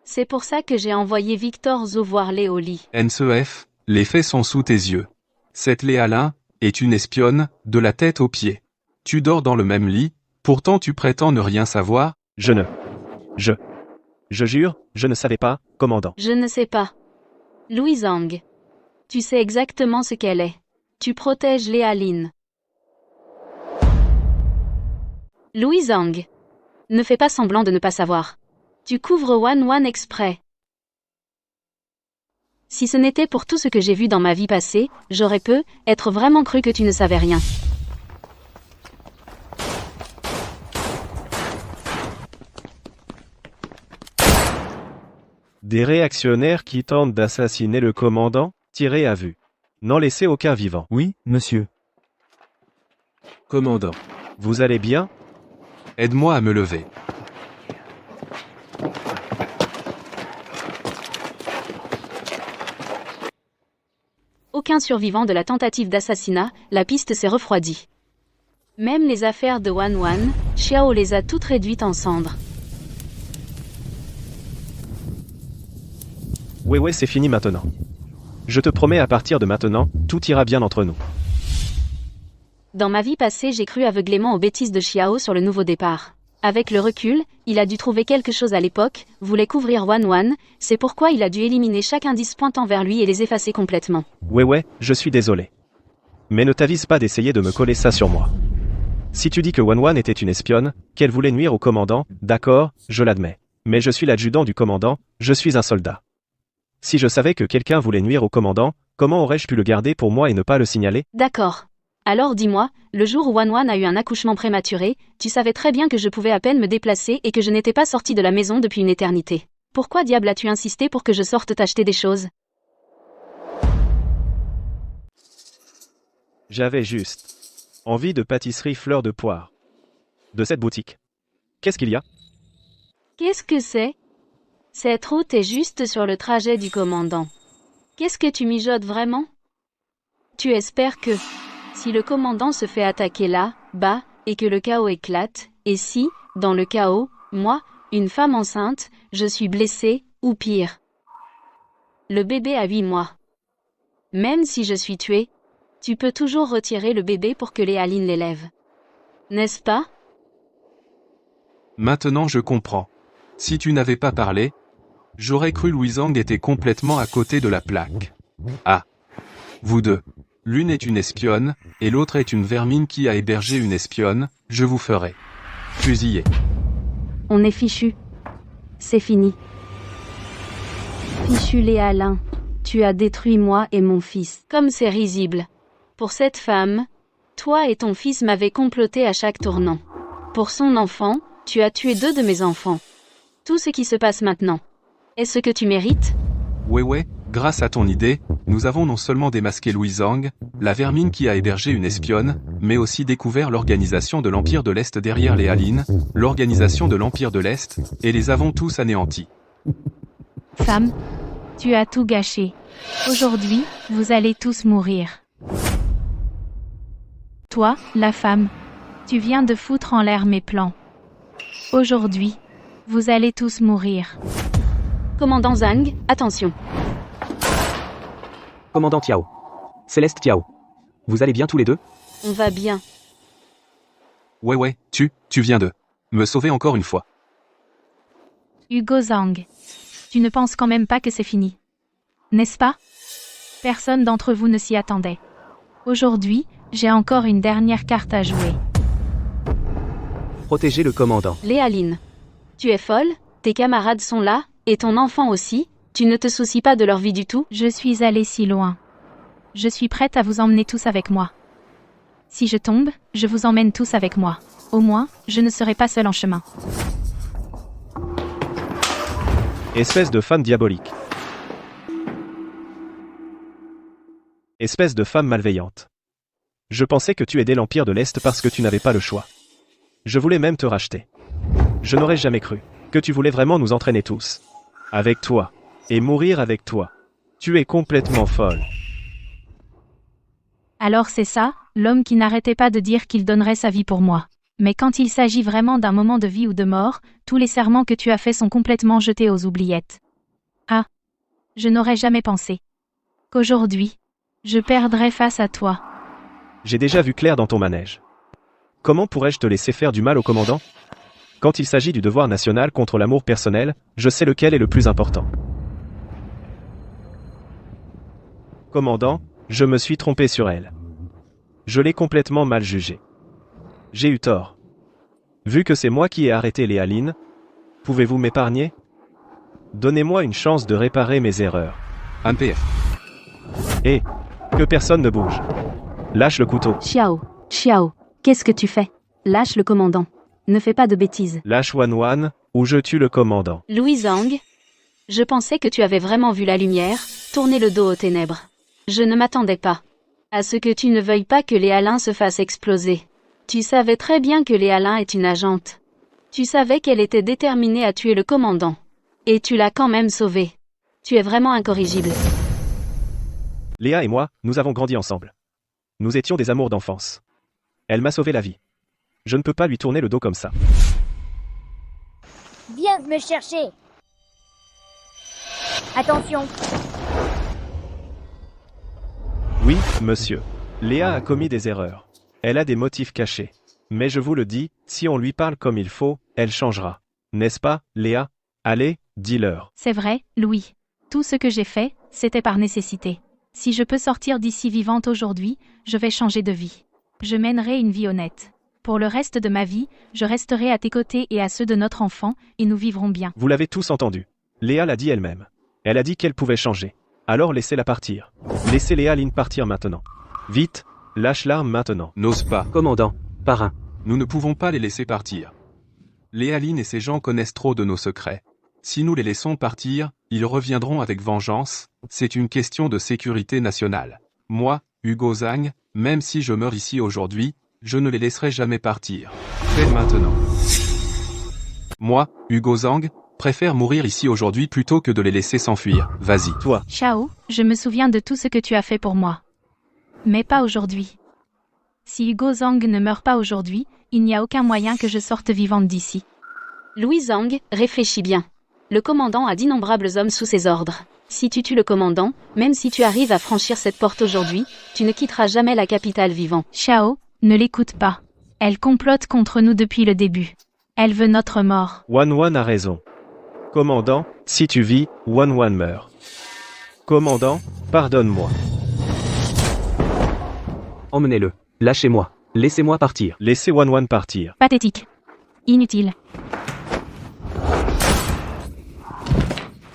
A: C'est pour ça que j'ai envoyé Victor Zhou voir Léo Li.
C: NCF, les faits sont sous tes yeux. Cette Léa-là est une espionne, de la tête aux pieds. Tu dors dans le même lit, pourtant tu prétends ne rien savoir.
D: Je jure, je ne savais pas, commandant.
A: Je ne sais pas. Louis Zhang. Tu sais exactement ce qu'elle est. Tu protèges Léa Lin. Louis Zhang. Ne fais pas semblant de ne pas savoir. Tu couvres Wan exprès. Si ce n'était pour tout ce que j'ai vu dans ma vie passée, j'aurais être vraiment cru que tu ne savais rien.
D: Des réactionnaires qui tentent d'assassiner le commandant, tirés à vue. N'en laissez aucun vivant.
E: Oui, monsieur.
H: Commandant.
D: Vous allez bien?
C: Aide-moi à me lever.
A: Aucun survivant de la tentative d'assassinat, la piste s'est refroidie. Même les affaires de Wan, Xiao les a toutes réduites en cendres.
D: Ouais, c'est fini maintenant. Je te promets à partir de maintenant, tout ira bien entre nous.
A: Dans ma vie passée, j'ai cru aveuglément aux bêtises de Xiao sur le nouveau départ. Avec le recul, il a dû trouver quelque chose à l'époque, voulait couvrir Wan, c'est pourquoi il a dû éliminer chaque indice pointant vers lui et les effacer complètement.
D: Ouais, je suis désolé. Mais ne t'avise pas d'essayer de me coller ça sur moi. Si tu dis que Wan était une espionne, qu'elle voulait nuire au commandant, d'accord, je l'admets. Mais je suis l'adjudant du commandant, je suis un soldat. Si je savais que quelqu'un voulait nuire au commandant, comment aurais-je pu le garder pour moi et ne pas le signaler?
A: D'accord. Alors dis-moi, le jour où Wan a eu un accouchement prématuré, tu savais très bien que je pouvais à peine me déplacer et que je n'étais pas sortie de la maison depuis une éternité. Pourquoi diable as-tu insisté pour que je sorte t'acheter des choses?
D: J'avais juste envie de pâtisserie fleur de poire. De cette boutique. Qu'est-ce qu'il y a?
A: Qu'est-ce que c'est? Cette route est juste sur le trajet du commandant. Qu'est-ce que tu mijotes vraiment? Tu espères que, si le commandant se fait attaquer là, bas, et que le chaos éclate, et si, dans le chaos, moi, une femme enceinte, je suis blessée, ou pire. Le bébé a 8 mois. Même si je suis tuée, tu peux toujours retirer le bébé pour que Léa Lin l'élève. N'est-ce pas?
C: Maintenant je comprends. Si tu n'avais pas parlé, j'aurais cru Louis Zhang était complètement à côté de la plaque. Ah. Vous deux. L'une est une espionne, et l'autre est une vermine qui a hébergé une espionne, je vous ferai fusiller.
F: On est fichu. C'est fini. Fichu Léa Lin. Tu as détruit moi et mon fils.
A: Comme c'est risible. Pour cette femme, toi et ton fils m'avez comploté à chaque tournant. Pour son enfant, tu as tué 2 de mes enfants. Tout ce qui se passe maintenant, est-ce ce que tu mérites?
C: Ouais, grâce à ton idée, nous avons non seulement démasqué Louis Zhang, la vermine qui a hébergé une espionne, mais aussi découvert l'organisation de l'Empire de l'Est derrière les Halines, l'organisation de l'Empire de l'Est, et les avons tous anéantis.
I: Femme, tu as tout gâché. Aujourd'hui, vous allez tous mourir. Toi, la femme, tu viens de foutre en l'air mes plans. Aujourd'hui, vous allez tous mourir.
A: Commandant Zhang, attention.
B: Commandant Tiao. Céleste Tiao. Vous allez bien tous les deux?
A: On va bien.
C: Ouais, tu viens de me sauver encore une fois.
I: Hugo Zhang. Tu ne penses quand même pas que c'est fini. N'est-ce pas? Personne d'entre vous ne s'y attendait. Aujourd'hui, j'ai encore une dernière carte à jouer.
B: Protégez le commandant.
A: Léa Lin. Tu es folle? Tes camarades sont là, et ton enfant aussi, tu ne te soucies pas de leur vie du tout?
I: Je suis allée si loin. Je suis prête à vous emmener tous avec moi. Si je tombe, je vous emmène tous avec moi. Au moins, je ne serai pas seule en chemin.
D: Espèce de femme diabolique. Espèce de femme malveillante. Je pensais que tu aidais l'Empire de l'Est parce que tu n'avais pas le choix. Je voulais même te racheter. Je n'aurais jamais cru que tu voulais vraiment nous entraîner tous. Avec toi. Et mourir avec toi. Tu es complètement folle.
I: Alors c'est ça, l'homme qui n'arrêtait pas de dire qu'il donnerait sa vie pour moi. Mais quand il s'agit vraiment d'un moment de vie ou de mort, tous les serments que tu as faits sont complètement jetés aux oubliettes. Ah. Je n'aurais jamais pensé qu'aujourd'hui, je perdrais face à toi.
D: J'ai déjà vu clair dans ton manège. Comment pourrais-je te laisser faire du mal au commandant? Quand il s'agit du devoir national contre l'amour personnel, je sais lequel est le plus important. Commandant, je me suis trompé sur elle. Je l'ai complètement mal jugée. J'ai eu tort. Vu que c'est moi qui ai arrêté Léa Lynn, pouvez-vous m'épargner? Donnez-moi une chance de réparer mes erreurs.
C: MPF.
D: Et que personne ne bouge. Lâche le couteau.
F: Xiao, Xiao, qu'est-ce que tu fais? Lâche le commandant. Ne fais pas de bêtises.
D: Lâche Wan Wan, ou je tue le commandant.
A: Louis Zhang, je pensais que tu avais vraiment vu la lumière, tourner le dos aux ténèbres. Je ne m'attendais pas à ce que tu ne veuilles pas que Léa Lynn se fasse exploser. Tu savais très bien que Léa Lynn est une agente. Tu savais qu'elle était déterminée à tuer le commandant. Et tu l'as quand même sauvée. Tu es vraiment incorrigible.
D: Léa et moi, nous avons grandi ensemble. Nous étions des amours d'enfance. Elle m'a sauvé la vie. Je ne peux pas lui tourner le dos comme ça.
K: Viens me chercher. Attention.
D: Oui, monsieur. Léa a commis des erreurs. Elle a des motifs cachés. Mais je vous le dis, si on lui parle comme il faut, elle changera. N'est-ce pas, Léa? Allez, dis-leur.
I: C'est vrai, Louis. Tout ce que j'ai fait, c'était par nécessité. Si je peux sortir d'ici vivante aujourd'hui, je vais changer de vie. Je mènerai une vie honnête. Pour le reste de ma vie, je resterai à tes côtés et à ceux de notre enfant, et nous vivrons bien.
D: Vous l'avez tous entendu. Léa l'a dit elle-même. Elle a dit qu'elle pouvait changer. Alors laissez-la partir. Laissez Léa Lynn partir maintenant. Vite, lâche l'arme maintenant.
C: N'ose pas.
B: Commandant, parrain.
C: Nous ne pouvons pas les laisser partir. Léa Lynn et ses gens connaissent trop de nos secrets. Si nous les laissons partir, ils reviendront avec vengeance. C'est une question de sécurité nationale. Moi, Hugo Zhang, même si je meurs ici aujourd'hui, je ne les laisserai jamais partir. Fais maintenant. Moi, Hugo Zhang, préfère mourir ici aujourd'hui plutôt que de les laisser s'enfuir. Vas-y.
D: Toi.
I: Xiao, je me souviens de tout ce que tu as fait pour moi. Mais pas aujourd'hui. Si Hugo Zhang ne meurt pas aujourd'hui, il n'y a aucun moyen que je sorte vivante d'ici.
A: Louis Zhang, réfléchis bien. Le commandant a d'innombrables hommes sous ses ordres. Si tu tues le commandant, même si tu arrives à franchir cette porte aujourd'hui, tu ne quitteras jamais la capitale vivant.
I: Xiao, ne l'écoute pas. Elle complote contre nous depuis le début. Elle veut notre mort.
D: Wan Wan a raison. Commandant, si tu vis, Wan Wan meurt. Commandant, pardonne-moi.
B: Emmenez-le. Lâchez-moi. Laissez-moi partir.
D: Laissez Wan Wan partir.
I: Pathétique. Inutile.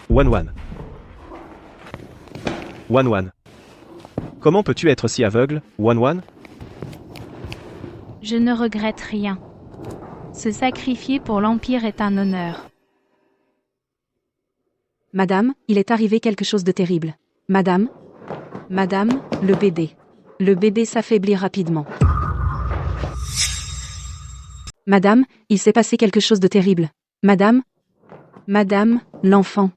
D: Wan Wan. Wan Wan. Comment peux-tu être si aveugle, Wan Wan?
I: Je ne regrette rien. Se sacrifier pour l'Empire est un honneur.
F: Madame, il est arrivé quelque chose de terrible. Madame? Madame, le bébé. Le bébé s'affaiblit rapidement. Madame, il s'est passé quelque chose de terrible. Madame? Madame, l'enfant.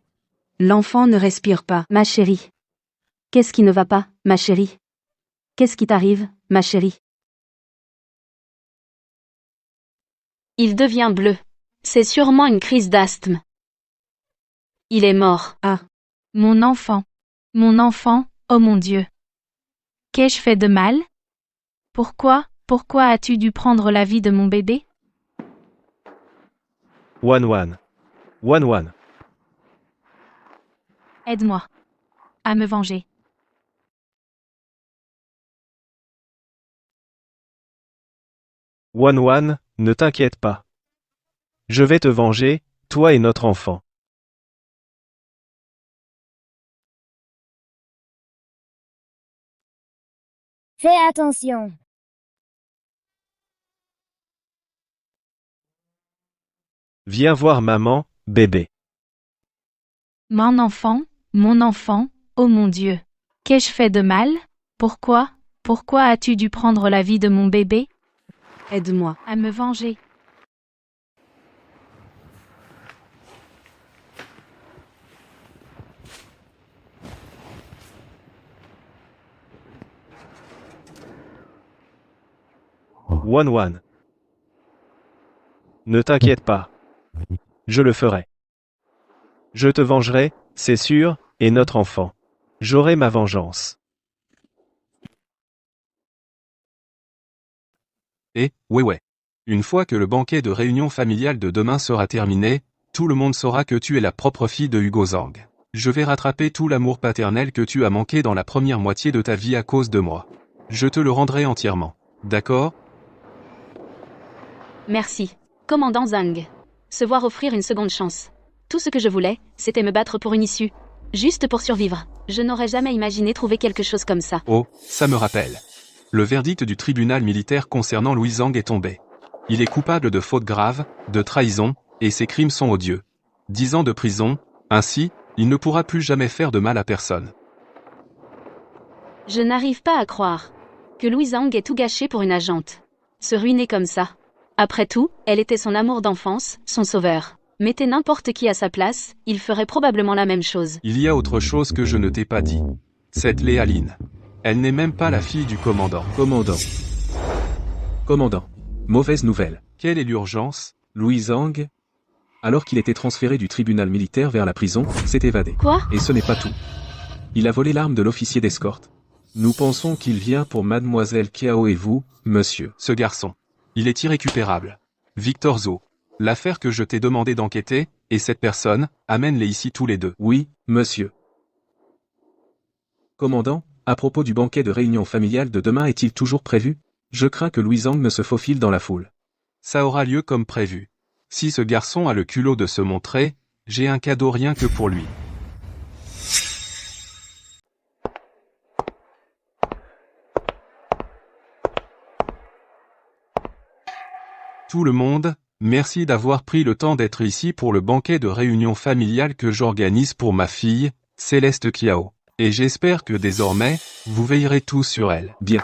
F: L'enfant ne respire pas. Ma chérie. Qu'est-ce qui ne va pas, ma chérie? Qu'est-ce qui t'arrive, ma chérie?
A: Il devient bleu. C'est sûrement une crise d'asthme. Il est mort.
F: Ah.
I: Mon enfant. Mon enfant, oh mon Dieu. Qu'ai-je fait de mal? Pourquoi as-tu dû prendre la vie de mon bébé?
D: Wan Wan. Wan Wan.
I: Aide-moi à me venger.
D: Wan Wan, ne t'inquiète pas. Je vais te venger, toi et notre enfant.
K: Fais attention.
D: Viens voir maman, bébé.
I: Mon enfant, oh mon Dieu. Qu'ai-je fait de mal? Pourquoi as-tu dû prendre la vie de mon bébé?
F: Aide-moi
I: à me venger.
D: Wan Wan. Ne t'inquiète pas. Je le ferai. Je te vengerai, c'est sûr, et notre enfant. J'aurai ma vengeance.
C: Et, ouais. Une fois que le banquet de réunion familiale de demain sera terminé, tout le monde saura que tu es la propre fille de Hugo Zhang. Je vais rattraper tout l'amour paternel que tu as manqué dans la première moitié de ta vie à cause de moi. Je te le rendrai entièrement. D'accord ?
A: Merci, commandant Zhang. Se voir offrir une seconde chance. Tout ce que je voulais, c'était me battre pour une issue. Juste pour survivre. Je n'aurais jamais imaginé trouver quelque chose comme ça.
C: Oh, ça me rappelle. Le verdict du tribunal militaire concernant Louis Zhang est tombé. Il est coupable de fautes graves, de trahison, et ses crimes sont odieux. 10 ans de prison, ainsi, il ne pourra plus jamais faire de mal à personne.
A: Je n'arrive pas à croire que Louis Zhang ait tout gâché pour une agente. Se ruiner comme ça. Après tout, elle était son amour d'enfance, son sauveur. Mettez n'importe qui à sa place, il ferait probablement la même chose.
C: Il y a autre chose que je ne t'ai pas dit. Cette Léaline. Elle n'est même pas la fille du commandant.
H: Commandant. Mauvaise nouvelle.
C: Quelle est l'urgence ?
H: Louis Zhang, alors qu'il était transféré du tribunal militaire vers la prison, s'est évadé.
A: Quoi ?
H: Et ce n'est pas tout. Il a volé l'arme de l'officier d'escorte. Nous pensons qu'il vient pour mademoiselle Kiao et vous, monsieur.
C: Ce garçon. Il est irrécupérable. Victor Zo. L'affaire que je t'ai demandé d'enquêter, et cette personne, amène-les ici tous les deux.
H: Oui, monsieur. Commandant, à propos du banquet de réunion familiale de demain est-il toujours prévu ? Je crains que Louis Zhang ne se faufile dans la foule.
C: Ça aura lieu comme prévu. Si ce garçon a le culot de se montrer, j'ai un cadeau rien que pour lui. Tout le monde, merci d'avoir pris le temps d'être ici pour le banquet de réunion familiale que j'organise pour ma fille, Céleste Kiao. Et j'espère que désormais, vous veillerez tous sur elle.
H: Bien.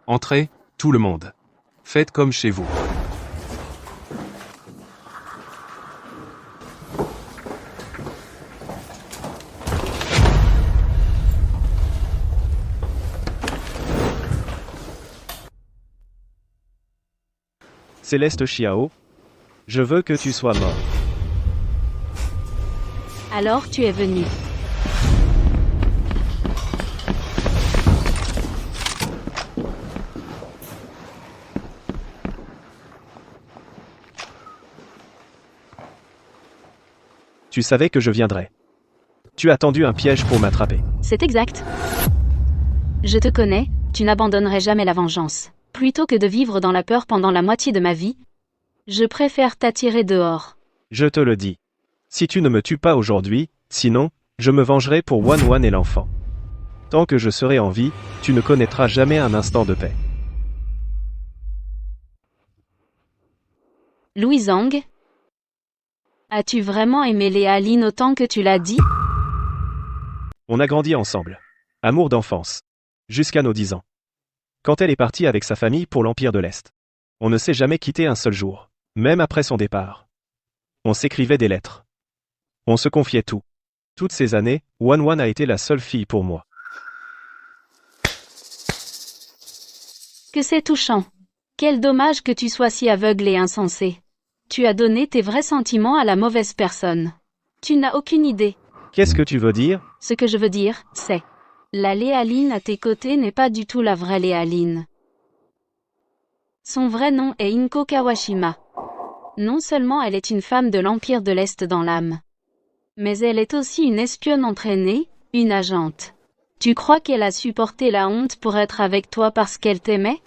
C: Entrez, tout le monde. Faites comme chez vous.
D: Céleste Chiao, je veux que tu sois mort.
A: Alors tu es venu.
D: Tu savais que je viendrais. Tu as tendu un piège pour m'attraper.
A: C'est exact. Je te connais, tu n'abandonnerais jamais la vengeance. Plutôt que de vivre dans la peur pendant la moitié de ma vie, je préfère t'attirer dehors.
D: Je te le dis. Si tu ne me tues pas aujourd'hui, sinon, je me vengerai pour Wan Wan et l'enfant. Tant que je serai en vie, tu ne connaîtras jamais un instant de paix.
A: Louis Zhang, as-tu vraiment aimé Léaline autant que tu l'as dit ?
D: On a grandi ensemble. Amour d'enfance. Jusqu'à nos 10 ans. Quand elle est partie avec sa famille pour l'Empire de l'Est. On ne s'est jamais quitté un seul jour, même après son départ. On s'écrivait des lettres. On se confiait tout. Toutes ces années, Wan Wan a été la seule fille pour moi.
A: Que c'est touchant. Quel dommage que tu sois si aveugle et insensé. Tu as donné tes vrais sentiments à la mauvaise personne. Tu n'as aucune idée.
D: Qu'est-ce que tu veux dire ?
A: Ce que je veux dire, c'est... La Léaline à tes côtés n'est pas du tout la vraie Léaline. Son vrai nom est Inko Kawashima. Non seulement elle est une femme de l'Empire de l'Est dans l'âme, mais elle est aussi une espionne entraînée, une agente. Tu crois qu'elle a supporté la honte pour être avec toi parce qu'elle t'aimait ?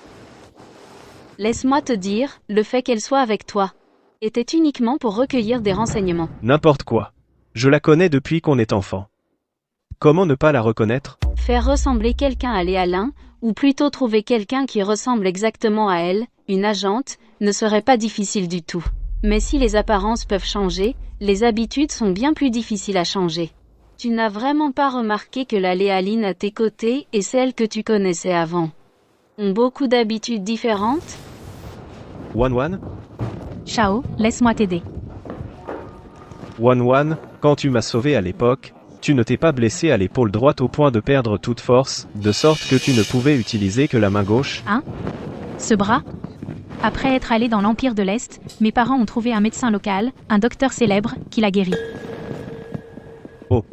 A: Laisse-moi te dire, le fait qu'elle soit avec toi était uniquement pour recueillir des renseignements.
D: N'importe quoi. Je la connais depuis qu'on est enfant. Comment ne pas la reconnaître ?
A: Faire ressembler quelqu'un à Léalin, ou plutôt trouver quelqu'un qui ressemble exactement à elle, une agente, ne serait pas difficile du tout. Mais si les apparences peuvent changer, les habitudes sont bien plus difficiles à changer. Tu n'as vraiment pas remarqué que la Léaline à tes côtés et celle que tu connaissais avant ont beaucoup d'habitudes différentes ?
D: Wan Wan ?
I: Chao, laisse-moi t'aider.
D: Wan Wan, quand tu m'as sauvé à l'époque, Tu ne t'es pas blessé à l'épaule droite au point de perdre toute force, de sorte que tu ne pouvais utiliser que la main gauche?
I: Hein? Ce bras? Après être allé dans l'Empire de l'Est, mes parents ont trouvé un médecin local, un docteur célèbre, qui l'a guéri.
D: Oh.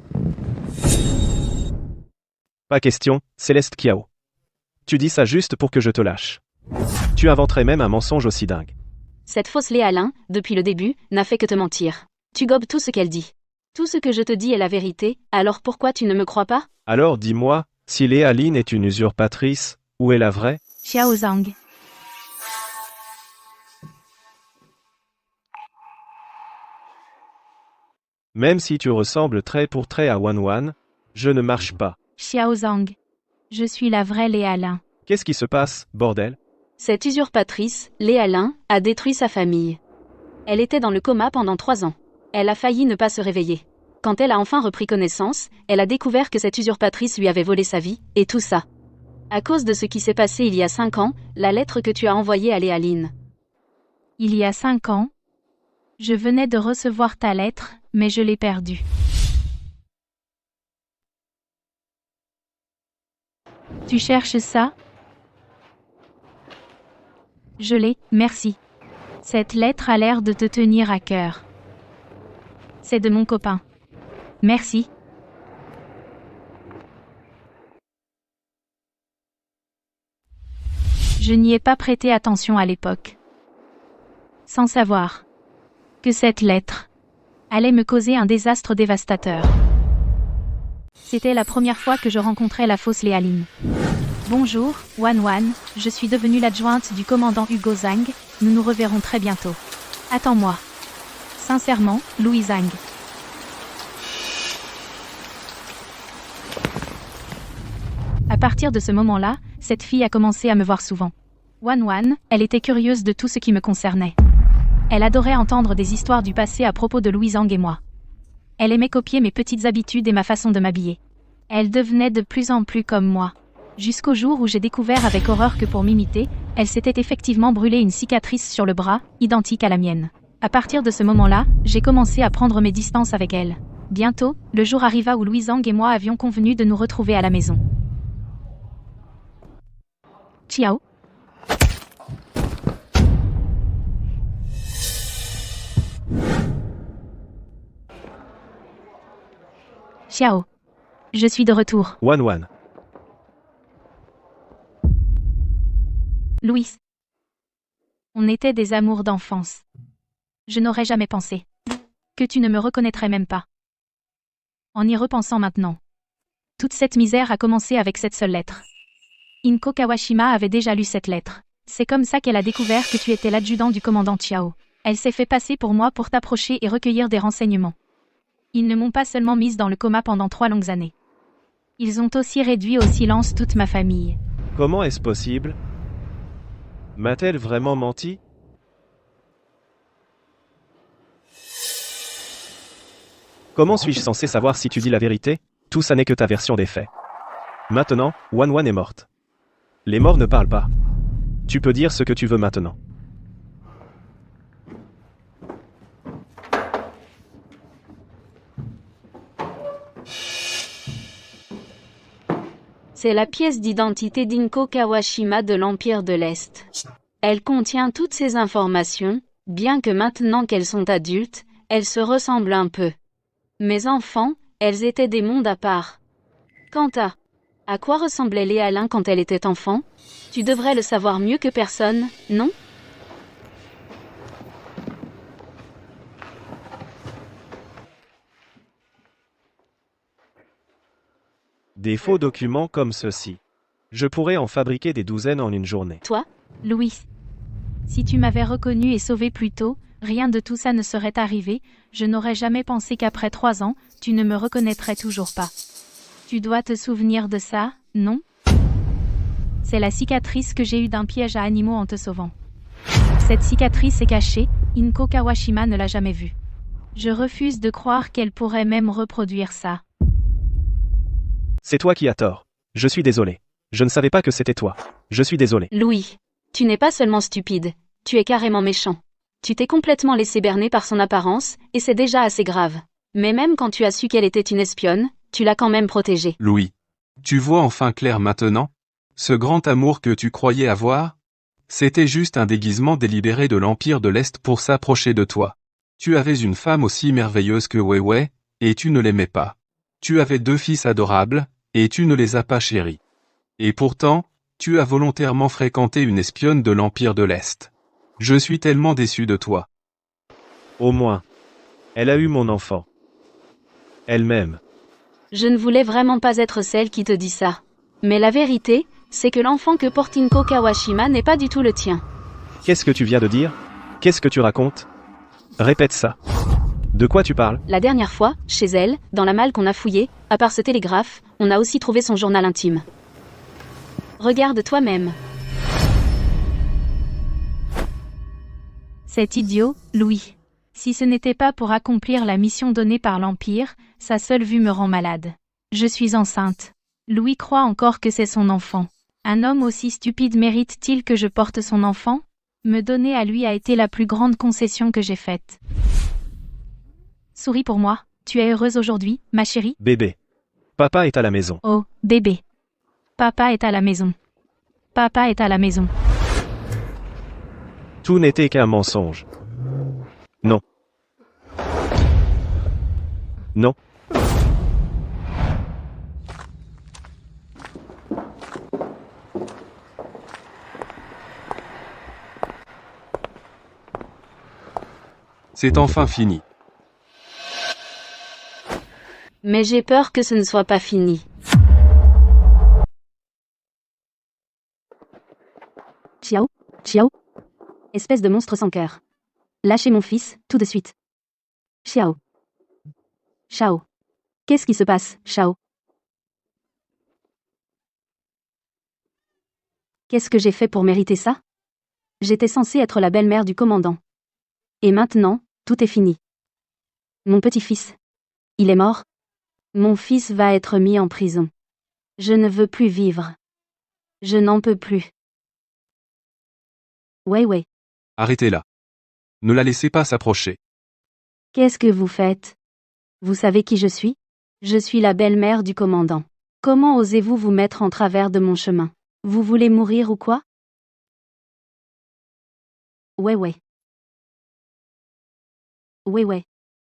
D: Pas question, Céleste Kiao. Tu dis ça juste pour que je te lâche. Tu inventerais même un mensonge aussi dingue.
A: Cette fausse Léa Lin, depuis le début, n'a fait que te mentir. Tu gobes tout ce qu'elle dit. Tout ce que je te dis est la vérité, alors pourquoi tu ne me crois pas?
D: Alors dis-moi, si Léa Lin est une usurpatrice, où est la vraie?
I: Xiao Zhang.
D: Même si tu ressembles trait pour trait à Wan Wan, je ne marche pas.
I: Xiao Zhang. Je suis la vraie Léa Lin.
D: Qu'est-ce qui se passe, bordel?
A: Cette usurpatrice, Léa Lin, a détruit sa famille. Elle était dans le coma pendant 3 ans. Elle a failli ne pas se réveiller. Quand elle a enfin repris connaissance, elle a découvert que cette usurpatrice lui avait volé sa vie, et tout ça. À cause de ce qui s'est passé il y a 5 ans, la lettre que tu as envoyée à Léa Lin.
I: Il y a 5 ans, je venais de recevoir ta lettre, mais je l'ai perdue. Tu cherches ça? Je l'ai, merci. Cette lettre a l'air de te tenir à cœur. C'est de mon copain. Merci. Je n'y ai pas prêté attention à l'époque. Sans savoir que cette lettre allait me causer un désastre dévastateur. C'était la première fois que je rencontrais la fausse Léa Lin. Bonjour, Wan Wan, je suis devenue l'adjointe du commandant Hugo Zhang, nous nous reverrons très bientôt. Attends-moi. Sincèrement, Louis Zhang. À partir de ce moment-là, cette fille a commencé à me voir souvent. Wan Wan, elle était curieuse de tout ce qui me concernait. Elle adorait entendre des histoires du passé à propos de Louis Zhang et moi. Elle aimait copier mes petites habitudes et ma façon de m'habiller. Elle devenait de plus en plus comme moi. Jusqu'au jour où j'ai découvert avec horreur que pour m'imiter, elle s'était effectivement brûlé une cicatrice sur le bras, identique à la mienne. À partir de ce moment-là, j'ai commencé à prendre mes distances avec elle. Bientôt, le jour arriva où Louis Zhang et moi avions convenu de nous retrouver à la maison. Ciao. Ciao. Je suis de retour.
D: Wan Wan.
I: Louis. On était des amours d'enfance. Je n'aurais jamais pensé que tu ne me reconnaîtrais même pas. En y repensant maintenant, toute cette misère a commencé avec cette seule lettre. Inko Kawashima avait déjà lu cette lettre. C'est comme ça qu'elle a découvert que tu étais l'adjudant du commandant Chiao. Elle s'est fait passer pour moi pour t'approcher et recueillir des renseignements. Ils ne m'ont pas seulement mise dans le coma pendant 3 longues années. Ils ont aussi réduit au silence toute ma famille.
D: Comment est-ce possible? M'a-t-elle vraiment menti? Comment suis-je censé savoir si tu dis la vérité? Tout ça n'est que ta version des faits. Maintenant, Wan Wan est morte. Les morts ne parlent pas. Tu peux dire ce que tu veux maintenant.
A: C'est la pièce d'identité d'Inko Kawashima de l'Empire de l'Est. Elle contient toutes ces informations, bien que maintenant qu'elles sont adultes, elles se ressemblent un peu. Mes enfants, elles étaient des mondes à part. Quant à quoi ressemblait Léa Lin quand elle était enfant? Tu devrais le savoir mieux que personne, non?
D: Des faux documents comme ceux-ci. Je pourrais en fabriquer des douzaines en une journée.
A: Toi?
I: Louis. Si tu m'avais reconnu et sauvé plus tôt, rien de tout ça ne serait arrivé, je n'aurais jamais pensé qu'après 3 ans, tu ne me reconnaîtrais toujours pas. Tu dois te souvenir de ça, non? C'est la cicatrice que j'ai eue d'un piège à animaux en te sauvant. Cette cicatrice est cachée, Inko Kawashima ne l'a jamais vue. Je refuse de croire qu'elle pourrait même reproduire ça.
D: C'est toi qui as tort. Je suis désolé. Je ne savais pas que c'était toi. Je suis désolé.
A: Louis, tu n'es pas seulement stupide, tu es carrément méchant. Tu t'es complètement laissé berner par son apparence, et c'est déjà assez grave. Mais même quand tu as su qu'elle était une espionne, tu l'as quand même protégé.
C: Louis. Tu vois enfin clair maintenant? Ce grand amour que tu croyais avoir? C'était juste un déguisement délibéré de l'Empire de l'Est pour s'approcher de toi. Tu avais une femme aussi merveilleuse que Wei Wei, et tu ne l'aimais pas. Tu avais 2 fils adorables, et tu ne les as pas chéris. Et pourtant, tu as volontairement fréquenté une espionne de l'Empire de l'Est. Je suis tellement déçu de toi.
D: Au moins. Elle a eu mon enfant. Elle-même.
A: Je ne voulais vraiment pas être celle qui te dit ça. Mais la vérité, c'est que l'enfant que porte Inko Kawashima n'est pas du tout le tien.
D: Qu'est-ce que tu viens de dire? Qu'est-ce que tu racontes? Répète ça. De quoi tu parles?
A: La dernière fois, chez elle, dans la malle qu'on a fouillée, à part ce télégraphe, on a aussi trouvé son journal intime. Regarde toi-même.
I: C'est idiot, Louis. Si ce n'était pas pour accomplir la mission donnée par l'Empire, sa seule vue me rend malade. Je suis enceinte. Louis croit encore que c'est son enfant. Un homme aussi stupide mérite-t-il que je porte son enfant? Me donner à lui a été la plus grande concession que j'ai faite. Souris pour moi, tu es heureuse aujourd'hui, ma chérie?
D: Bébé. Papa est à la maison.
I: Oh, bébé. Papa est à la maison. Papa est à la maison.
D: Tout n'était qu'un mensonge. Non. Non.
C: C'est enfin fini.
A: Mais j'ai peur que ce ne soit pas fini.
F: Xiao, Xiao. Espèce de monstre sans cœur. Lâchez mon fils, tout de suite. Xiao. Xiao. Qu'est-ce qui se passe, Xiao? Qu'est-ce que j'ai fait pour mériter ça? J'étais censée être la belle-mère du commandant. Et maintenant, tout est fini. Mon petit-fils. Il est mort. Mon fils va être mis en prison. Je ne veux plus vivre. Je n'en peux plus. Ouais.
C: Arrêtez-la. Ne la laissez pas s'approcher.
F: Qu'est-ce que vous faites? Vous savez qui je suis? Je suis la belle-mère du commandant. Comment osez-vous vous mettre en travers de mon chemin? Vous voulez mourir ou quoi? Ouais. Ouais.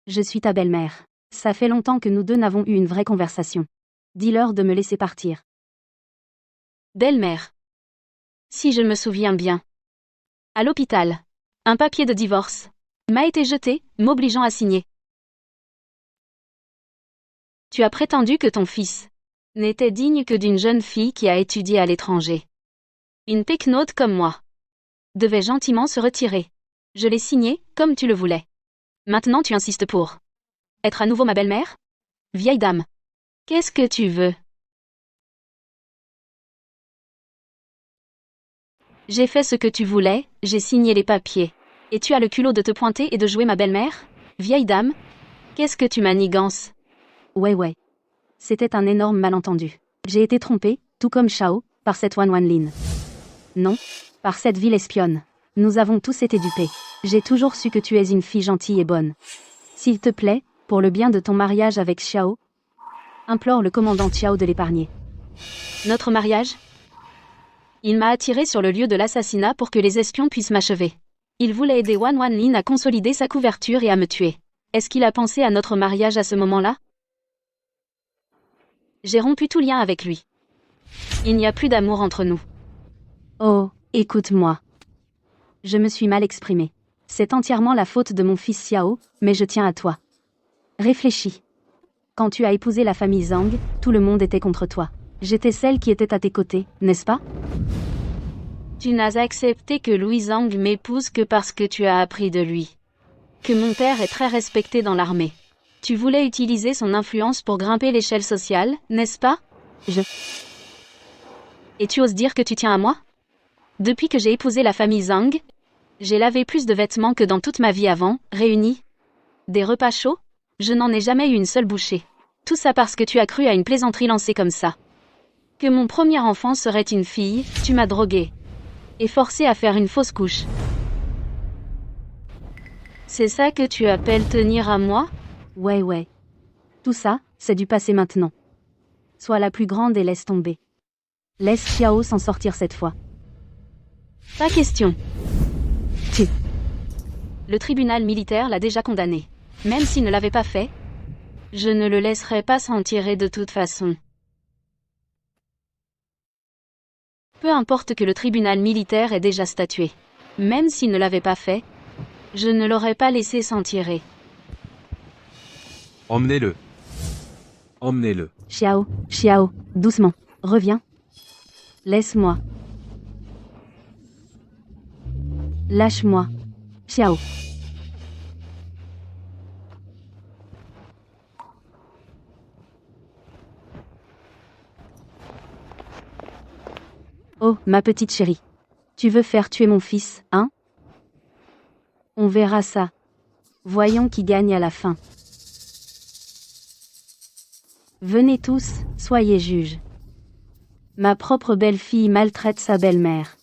F: Je suis ta belle-mère. Ça fait longtemps que nous deux n'avons eu une vraie conversation. Dis-leur de me laisser partir.
A: Belle-mère. Si je me souviens bien. À l'hôpital. Un papier de divorce m'a été jeté, m'obligeant à signer. Tu as prétendu que ton fils n'était digne que d'une jeune fille qui a étudié à l'étranger. Une pecnote comme moi devait gentiment se retirer. Je l'ai signé, comme tu le voulais. Maintenant tu insistes pour être à nouveau ma belle-mère? Vieille dame. Qu'est-ce que tu veux? J'ai fait ce que tu voulais, j'ai signé les papiers. Et tu as le culot de te pointer et de jouer ma belle-mère? Vieille dame? Qu'est-ce que tu manigances?
F: Ouais. C'était un énorme malentendu. J'ai été trompée, tout comme Xiao, par cette Wan Lin. Non, par cette ville espionne. Nous avons tous été dupés. J'ai toujours su que tu es une fille gentille et bonne. S'il te plaît, pour le bien de ton mariage avec Xiao, implore le commandant Xiao de l'épargner.
A: Notre mariage? Il m'a attiré sur le lieu de l'assassinat pour que les espions puissent m'achever. Il voulait aider Wan Lin à consolider sa couverture et à me tuer. Est-ce qu'il a pensé à notre mariage à ce moment-là? J'ai rompu tout lien avec lui. Il n'y a plus d'amour entre nous.
F: Oh, écoute-moi. Je me suis mal exprimée. C'est entièrement la faute de mon fils Xiao, mais je tiens à toi. Réfléchis. Quand tu as épousé la famille Zhang, tout le monde était contre toi. J'étais celle qui était à tes côtés, n'est-ce pas?
A: Tu n'as accepté que Louis Zhang m'épouse que parce que tu as appris de lui. Que mon père est très respecté dans l'armée. Tu voulais utiliser son influence pour grimper l'échelle sociale, n'est-ce pas? Et tu oses dire que tu tiens à moi? Depuis que j'ai épousé la famille Zhang, j'ai lavé plus de vêtements que dans toute ma vie avant, réunis. Des repas chauds? Je n'en ai jamais eu une seule bouchée. Tout ça parce que tu as cru à une plaisanterie lancée comme ça. Que mon premier enfant serait une fille, tu m'as drogué. Et forcé à faire une fausse couche. C'est ça que tu appelles tenir à moi?
F: Ouais. Tout ça, c'est du passé maintenant. Sois la plus grande et laisse tomber. Laisse Xiao s'en sortir cette fois.
A: Pas question. Le tribunal militaire l'a déjà condamné. Même s'il ne l'avait pas fait, je ne le laisserai pas s'en tirer de toute façon. Peu importe que le tribunal militaire ait déjà statué. Même s'il ne l'avait pas fait, je ne l'aurais pas laissé s'en tirer.
C: Emmenez-le.
H: Emmenez-le.
F: Xiao, doucement. Reviens. Laisse-moi. Lâche-moi. Xiao. Oh, ma petite chérie. Tu veux faire tuer mon fils, hein? On verra ça. Voyons qui gagne à la fin. Venez tous, soyez juges. Ma propre belle-fille maltraite sa belle-mère.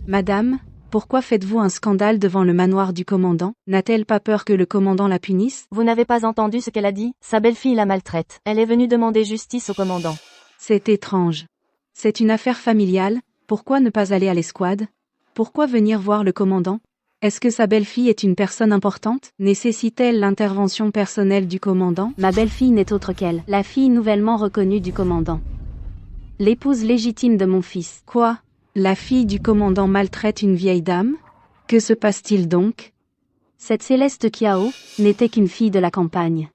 F: Madame, pourquoi faites-vous un scandale devant le manoir du commandant? N'a-t-elle pas peur que le commandant la punisse?
G: Vous n'avez pas entendu ce qu'elle a dit? Sa belle-fille la maltraite. Elle est venue demander justice au commandant.
F: C'est étrange. C'est une affaire familiale, pourquoi ne pas aller à l'escouade? Pourquoi venir voir le commandant? Est-ce que sa belle-fille est une personne importante? Nécessite-t-elle l'intervention personnelle du commandant? Ma belle-fille n'est autre qu'elle, la fille nouvellement reconnue du commandant. L'épouse légitime de mon fils. Quoi? La fille du commandant maltraite une vieille dame? Que se passe-t-il donc? Cette Céleste Qiao n'était qu'une fille de la campagne.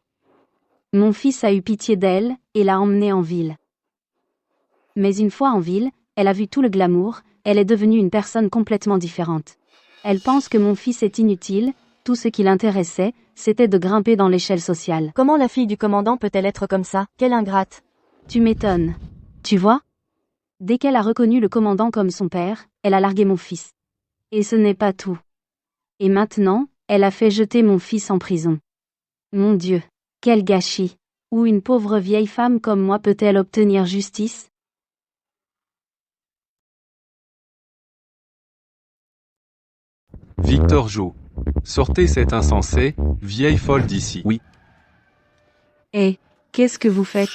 F: Mon fils a eu pitié d'elle et l'a emmenée en ville. Mais une fois en ville, elle a vu tout le glamour, elle est devenue une personne complètement différente. Elle pense que mon fils est inutile, tout ce qui l'intéressait, c'était de grimper dans l'échelle sociale.
G: Comment la fille du commandant peut-elle être comme ça? Quelle ingrate!
F: Tu m'étonnes. Tu vois? Dès qu'elle a reconnu le commandant comme son père, elle a largué mon fils. Et ce n'est pas tout. Et maintenant, elle a fait jeter mon fils en prison. Mon Dieu, quel gâchis! Où une pauvre vieille femme comme moi peut-elle obtenir justice?
C: Victor Jo. Sortez cette insensée, vieille folle d'ici.
H: Oui.
F: Qu'est-ce que vous faites?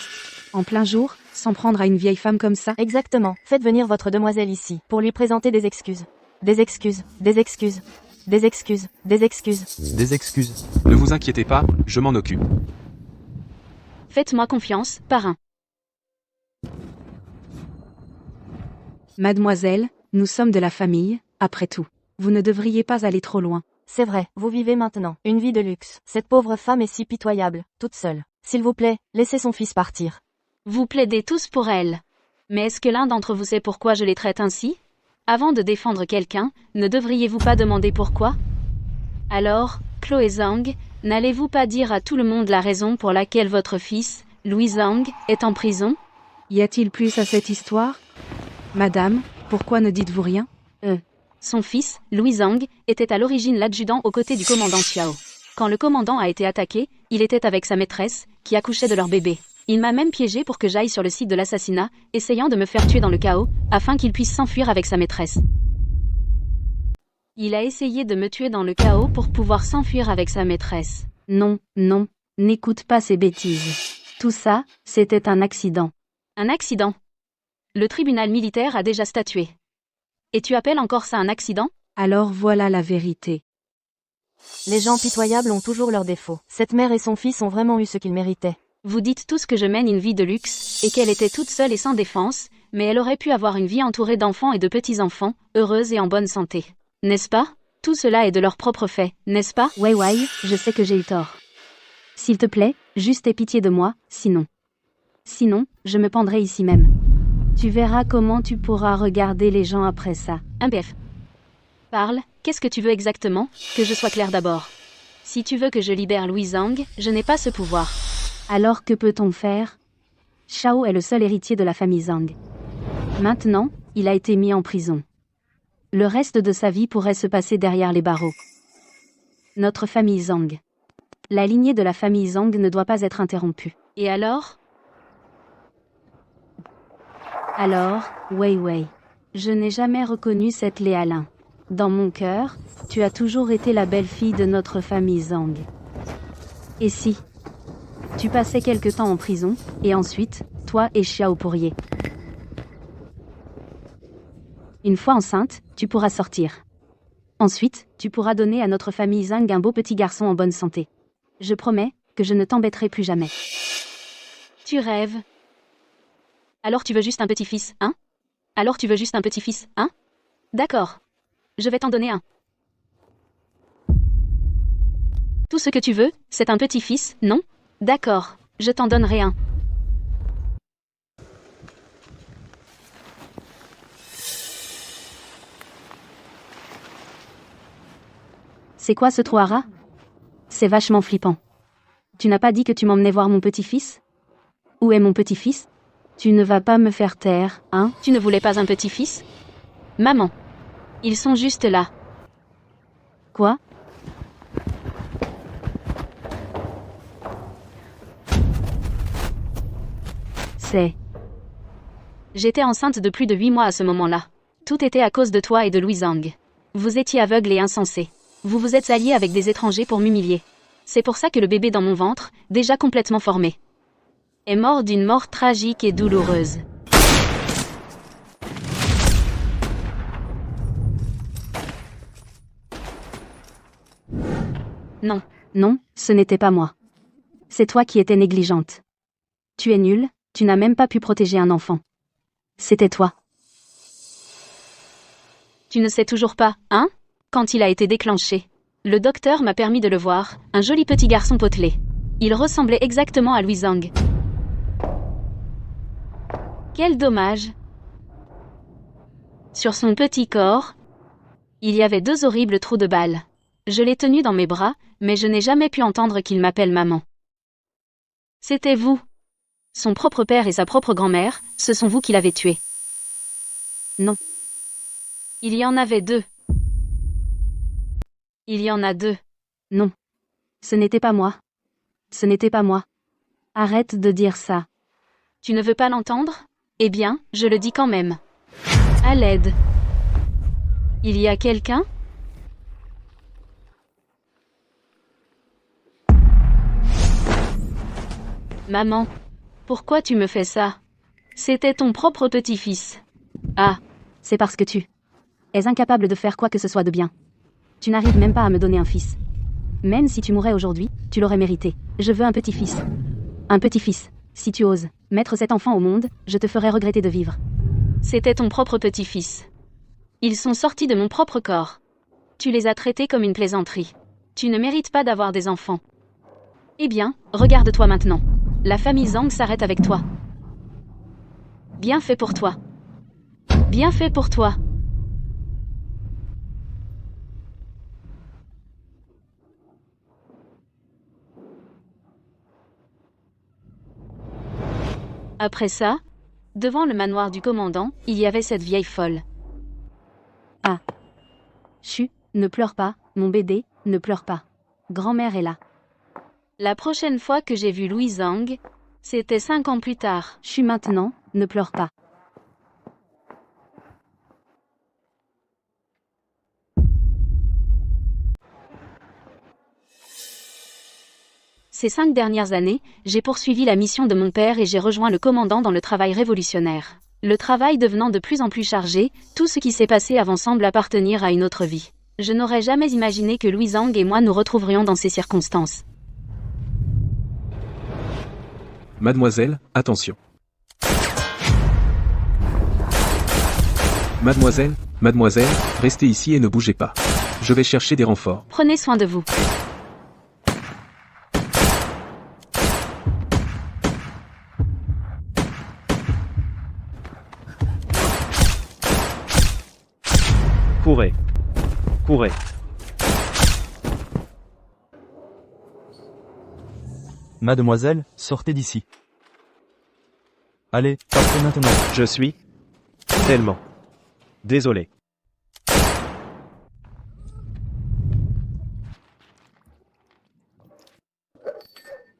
F: En plein jour, s'en prendre à une vieille femme comme ça?
G: Exactement. Faites venir votre demoiselle ici, pour lui présenter des excuses. Des excuses, des excuses, des excuses, des excuses.
E: Des excuses.
C: Ne vous inquiétez pas, je m'en occupe.
A: Faites-moi confiance, parrain.
F: Mademoiselle, nous sommes de la famille, après tout. Vous ne devriez pas aller trop loin.
G: C'est vrai, vous vivez maintenant une vie de luxe. Cette pauvre femme est si pitoyable, toute seule. S'il vous plaît, laissez son fils partir.
A: Vous plaidez tous pour elle. Mais est-ce que l'un d'entre vous sait pourquoi je les traite ainsi? Avant de défendre quelqu'un, ne devriez-vous pas demander pourquoi? Alors, Chloé Zhang, n'allez-vous pas dire à tout le monde la raison pour laquelle votre fils, Louis Zhang, est en prison?
F: Y a-t-il plus à cette histoire? Madame, pourquoi ne dites-vous rien?
A: Son fils, Louis Zhang, était à l'origine l'adjudant aux côtés du commandant Xiao. Quand le commandant a été attaqué, il était avec sa maîtresse, qui accouchait de leur bébé. Il m'a même piégé pour que j'aille sur le site de l'assassinat, essayant de me faire tuer dans le chaos, afin qu'il puisse s'enfuir avec sa maîtresse. Il a essayé de me tuer dans le chaos pour pouvoir s'enfuir avec sa maîtresse.
F: Non, n'écoute pas ces bêtises. Tout ça, c'était un accident.
A: Un accident? Le tribunal militaire a déjà statué. Et tu appelles encore ça un accident?
F: Alors voilà la vérité.
G: Les gens pitoyables ont toujours leurs défauts. Cette mère et son fils ont vraiment eu ce qu'ils méritaient.
A: Vous dites tous que je mène une vie de luxe, et qu'elle était toute seule et sans défense, mais elle aurait pu avoir une vie entourée d'enfants et de petits-enfants, heureuse et en bonne santé. N'est-ce pas? Tout cela est de leur propre fait, n'est-ce pas?
F: Ouais, je sais que j'ai eu tort. S'il te plaît, juste aie pitié de moi, sinon, je me pendrai ici même. Tu verras comment tu pourras regarder les gens après ça.
A: MPF. Parle, qu'est-ce que tu veux exactement? Que je sois clair d'abord. Si tu veux que je libère Louis Zhang, je n'ai pas ce pouvoir.
F: Alors que peut-on faire? Xiao est le seul héritier de la famille Zhang. Maintenant, il a été mis en prison. Le reste de sa vie pourrait se passer derrière les barreaux. Notre famille Zhang. La lignée de la famille Zhang ne doit pas être interrompue.
A: Et alors?
F: Alors, Wei, je n'ai jamais reconnu cette Léalin. Dans mon cœur, tu as toujours été la belle-fille de notre famille Zhang. Et si tu passais quelque temps en prison, et ensuite, toi et Xiao pourriez. Une fois enceinte, tu pourras sortir. Ensuite, tu pourras donner à notre famille Zhang un beau petit garçon en bonne santé. Je promets que je ne t'embêterai plus jamais.
A: Tu rêves. Alors tu veux juste un petit-fils, hein? Alors tu veux juste un petit-fils, hein? D'accord. Je vais t'en donner un. Tout ce que tu veux, c'est un petit-fils, non? D'accord. Je t'en donnerai un.
F: C'est quoi ce trou à rats? C'est vachement flippant. Tu n'as pas dit que tu m'emmenais voir mon petit-fils? Où est mon petit-fils? Tu ne vas pas me faire taire, hein?
A: Tu ne voulais pas un petit-fils? Maman. Ils sont juste là.
F: Quoi?
A: J'étais enceinte de plus de 8 mois à ce moment-là. Tout était à cause de toi et de Louis Zhang. Vous étiez aveugle et insensé. Vous vous êtes alliés avec des étrangers pour m'humilier. C'est pour ça que le bébé dans mon ventre, déjà complètement formé, est mort d'une mort tragique et douloureuse.
F: Non. Non, ce n'était pas moi. C'est toi qui étais négligente. Tu es nulle, tu n'as même pas pu protéger un enfant. C'était toi.
A: Tu ne sais toujours pas, hein? Quand il a été déclenché. Le docteur m'a permis de le voir, un joli petit garçon potelé. Il ressemblait exactement à Louis Zhang. Quel dommage. Sur son petit corps, il y avait 2 horribles trous de balles. Je l'ai tenu dans mes bras, mais je n'ai jamais pu entendre qu'il m'appelle maman. C'était vous. Son propre père et sa propre grand-mère, ce sont vous qui l'avez tué.
F: Non.
A: Il y en avait 2. Il y en a 2.
F: Non. Ce n'était pas moi. Ce n'était pas moi. Arrête de dire ça.
A: Tu ne veux pas l'entendre? Eh bien, je le dis quand même. À l'aide. Il y a quelqu'un? Maman. Pourquoi tu me fais ça? C'était ton propre petit-fils. Ah.
F: C'est parce que tu es incapable de faire quoi que ce soit de bien. Tu n'arrives même pas à me donner un fils. Même si tu mourais aujourd'hui, tu l'aurais mérité. Je veux un petit-fils. Un petit-fils. Si tu oses mettre cet enfant au monde, je te ferai regretter de vivre.
A: C'était ton propre petit-fils. Ils sont sortis de mon propre corps. Tu les as traités comme une plaisanterie. Tu ne mérites pas d'avoir des enfants. Eh bien, regarde-toi maintenant. La famille Zhang s'arrête avec toi. Bien fait pour toi. Bien fait pour toi. Après ça, devant le manoir du commandant, il y avait cette vieille folle.
F: Ah. Chut, ne pleure pas, mon bébé, ne pleure pas. Grand-mère est là.
A: La prochaine fois que j'ai vu Louis Zhang, c'était 5 ans plus tard.
F: Chut maintenant, ne pleure pas.
A: Ces 5 dernières années, j'ai poursuivi la mission de mon père et j'ai rejoint le commandant dans le travail révolutionnaire. Le travail devenant de plus en plus chargé, tout ce qui s'est passé avant semble appartenir à une autre vie. Je n'aurais jamais imaginé que Louis Zhang et moi nous retrouverions dans ces circonstances.
H: Mademoiselle, attention. Mademoiselle, restez ici et ne bougez pas. Je vais chercher des renforts.
A: Prenez soin de vous.
D: Courez. Courez.
E: Mademoiselle, sortez d'ici. Allez, partez maintenant.
D: Je suis tellement désolé.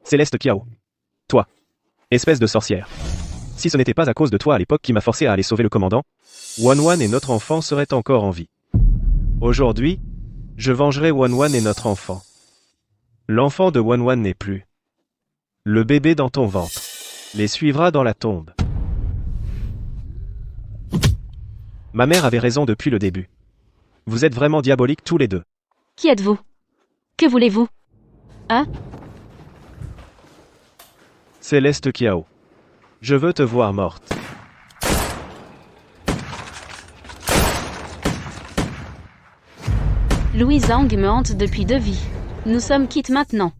D: Céleste Kiao. Toi. Espèce de sorcière. Si ce n'était pas à cause de toi à l'époque qui m'a forcé à aller sauver le commandant, Wanwan et notre enfant seraient encore en vie. Aujourd'hui, je vengerai Wanwan et notre enfant. L'enfant de Wan n'est plus. Le bébé dans ton ventre les suivra dans la tombe. Ma mère avait raison depuis le début. Vous êtes vraiment diaboliques tous les deux.
A: Qui êtes-vous? Que voulez-vous?
D: Céleste Kiao. Je veux te voir morte.
A: Louis Zhang me hante depuis 2 vies. Nous sommes quittes maintenant.